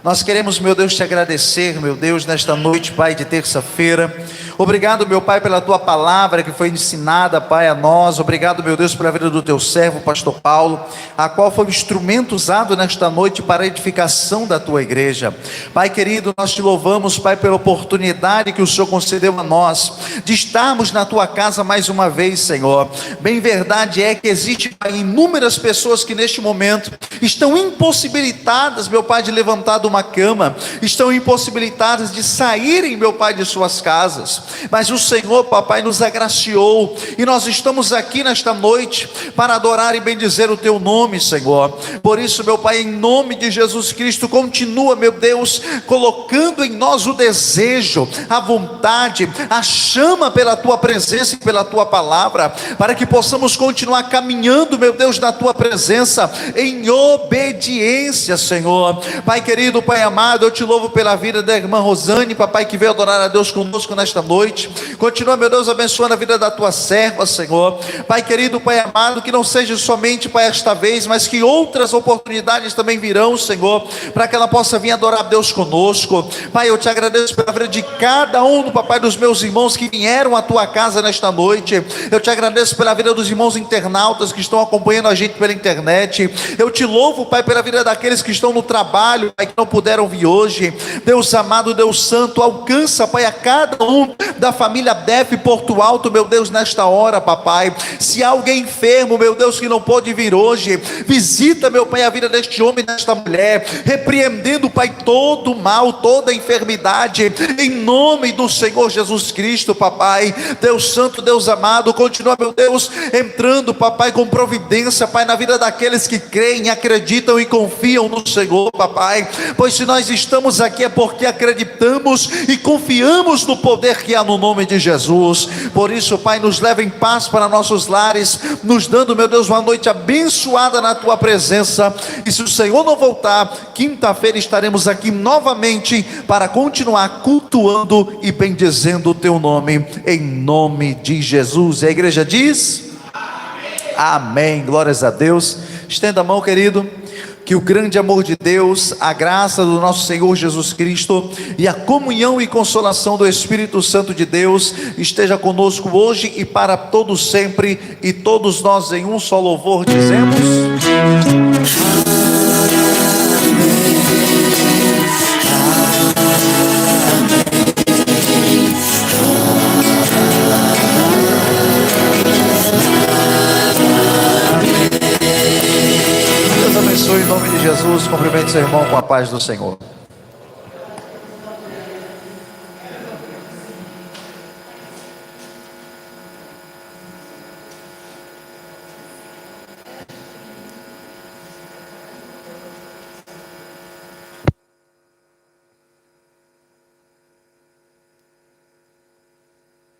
nós queremos, meu Deus, te agradecer, meu Deus, nesta noite, Pai, de terça-feira. Obrigado, meu Pai, pela tua palavra que foi ensinada, Pai, a nós. Obrigado, meu Deus, pela vida do teu servo, pastor Paulo, a qual foi um instrumento usado nesta noite para a edificação da tua igreja. Pai querido, nós te louvamos, Pai, pela oportunidade que o Senhor concedeu a nós de estarmos na tua casa mais uma vez, Senhor. Bem verdade é que existe, Pai, inúmeras pessoas que neste momento estão impossibilitadas, meu Pai, de levantar de uma cama, estão impossibilitadas de saírem, meu Pai, de suas casas. Mas o Senhor, papai, nos agraciou, e nós estamos aqui nesta noite para adorar e bendizer o teu nome, Senhor. Por isso, meu Pai, em nome de Jesus Cristo, continua, meu Deus, colocando em nós o desejo, a vontade, a chama pela tua presença e pela tua palavra, para que possamos continuar caminhando, meu Deus, na tua presença, em obediência, Senhor. Pai querido, Pai amado, eu te louvo pela vida da irmã Rosane, papai, que veio adorar a Deus conosco nesta noite. Continua, meu Deus, abençoando a vida da tua serva, Senhor. Pai querido, Pai amado, que não seja somente, Pai, esta vez, mas que outras oportunidades também virão, Senhor, para que ela possa vir adorar a Deus conosco. Pai, eu te agradeço pela vida de cada um, papai, dos meus irmãos que vieram à tua casa nesta noite. Eu te agradeço pela vida dos irmãos internautas que estão acompanhando a gente pela internet. Eu te louvo, Pai, pela vida daqueles que estão no trabalho, Pai, que não puderam vir hoje. Deus amado, Deus santo, alcança, Pai, a cada um da família Def Porto Alto, meu Deus, nesta hora, papai. Se há alguém enfermo, meu Deus, que não pode vir hoje, visita, meu Pai, a vida deste homem e desta mulher, repreendendo, Pai, todo mal, toda enfermidade, em nome do Senhor Jesus Cristo, papai. Deus santo, Deus amado, continua, meu Deus, entrando, papai, com providência, Pai, na vida daqueles que creem, acreditam e confiam no Senhor, papai. Pois se nós estamos aqui é porque acreditamos e confiamos no poder que há no nome de Jesus. Por isso, Pai, nos leva em paz para nossos lares, nos dando, meu Deus, uma noite abençoada na tua presença. E se o Senhor não voltar, quinta-feira estaremos aqui novamente para continuar cultuando e bendizendo o teu nome, em nome de Jesus. E a igreja diz: amém. Glórias a Deus. Estenda a mão, querido. Que o grande amor de Deus, a graça do nosso Senhor Jesus Cristo e a comunhão e consolação do Espírito Santo de Deus esteja conosco hoje e para todos sempre. E todos nós em um só louvor dizemos: Deus abençoe em nome de Jesus. Cumprimente seu irmão com a paz do Senhor.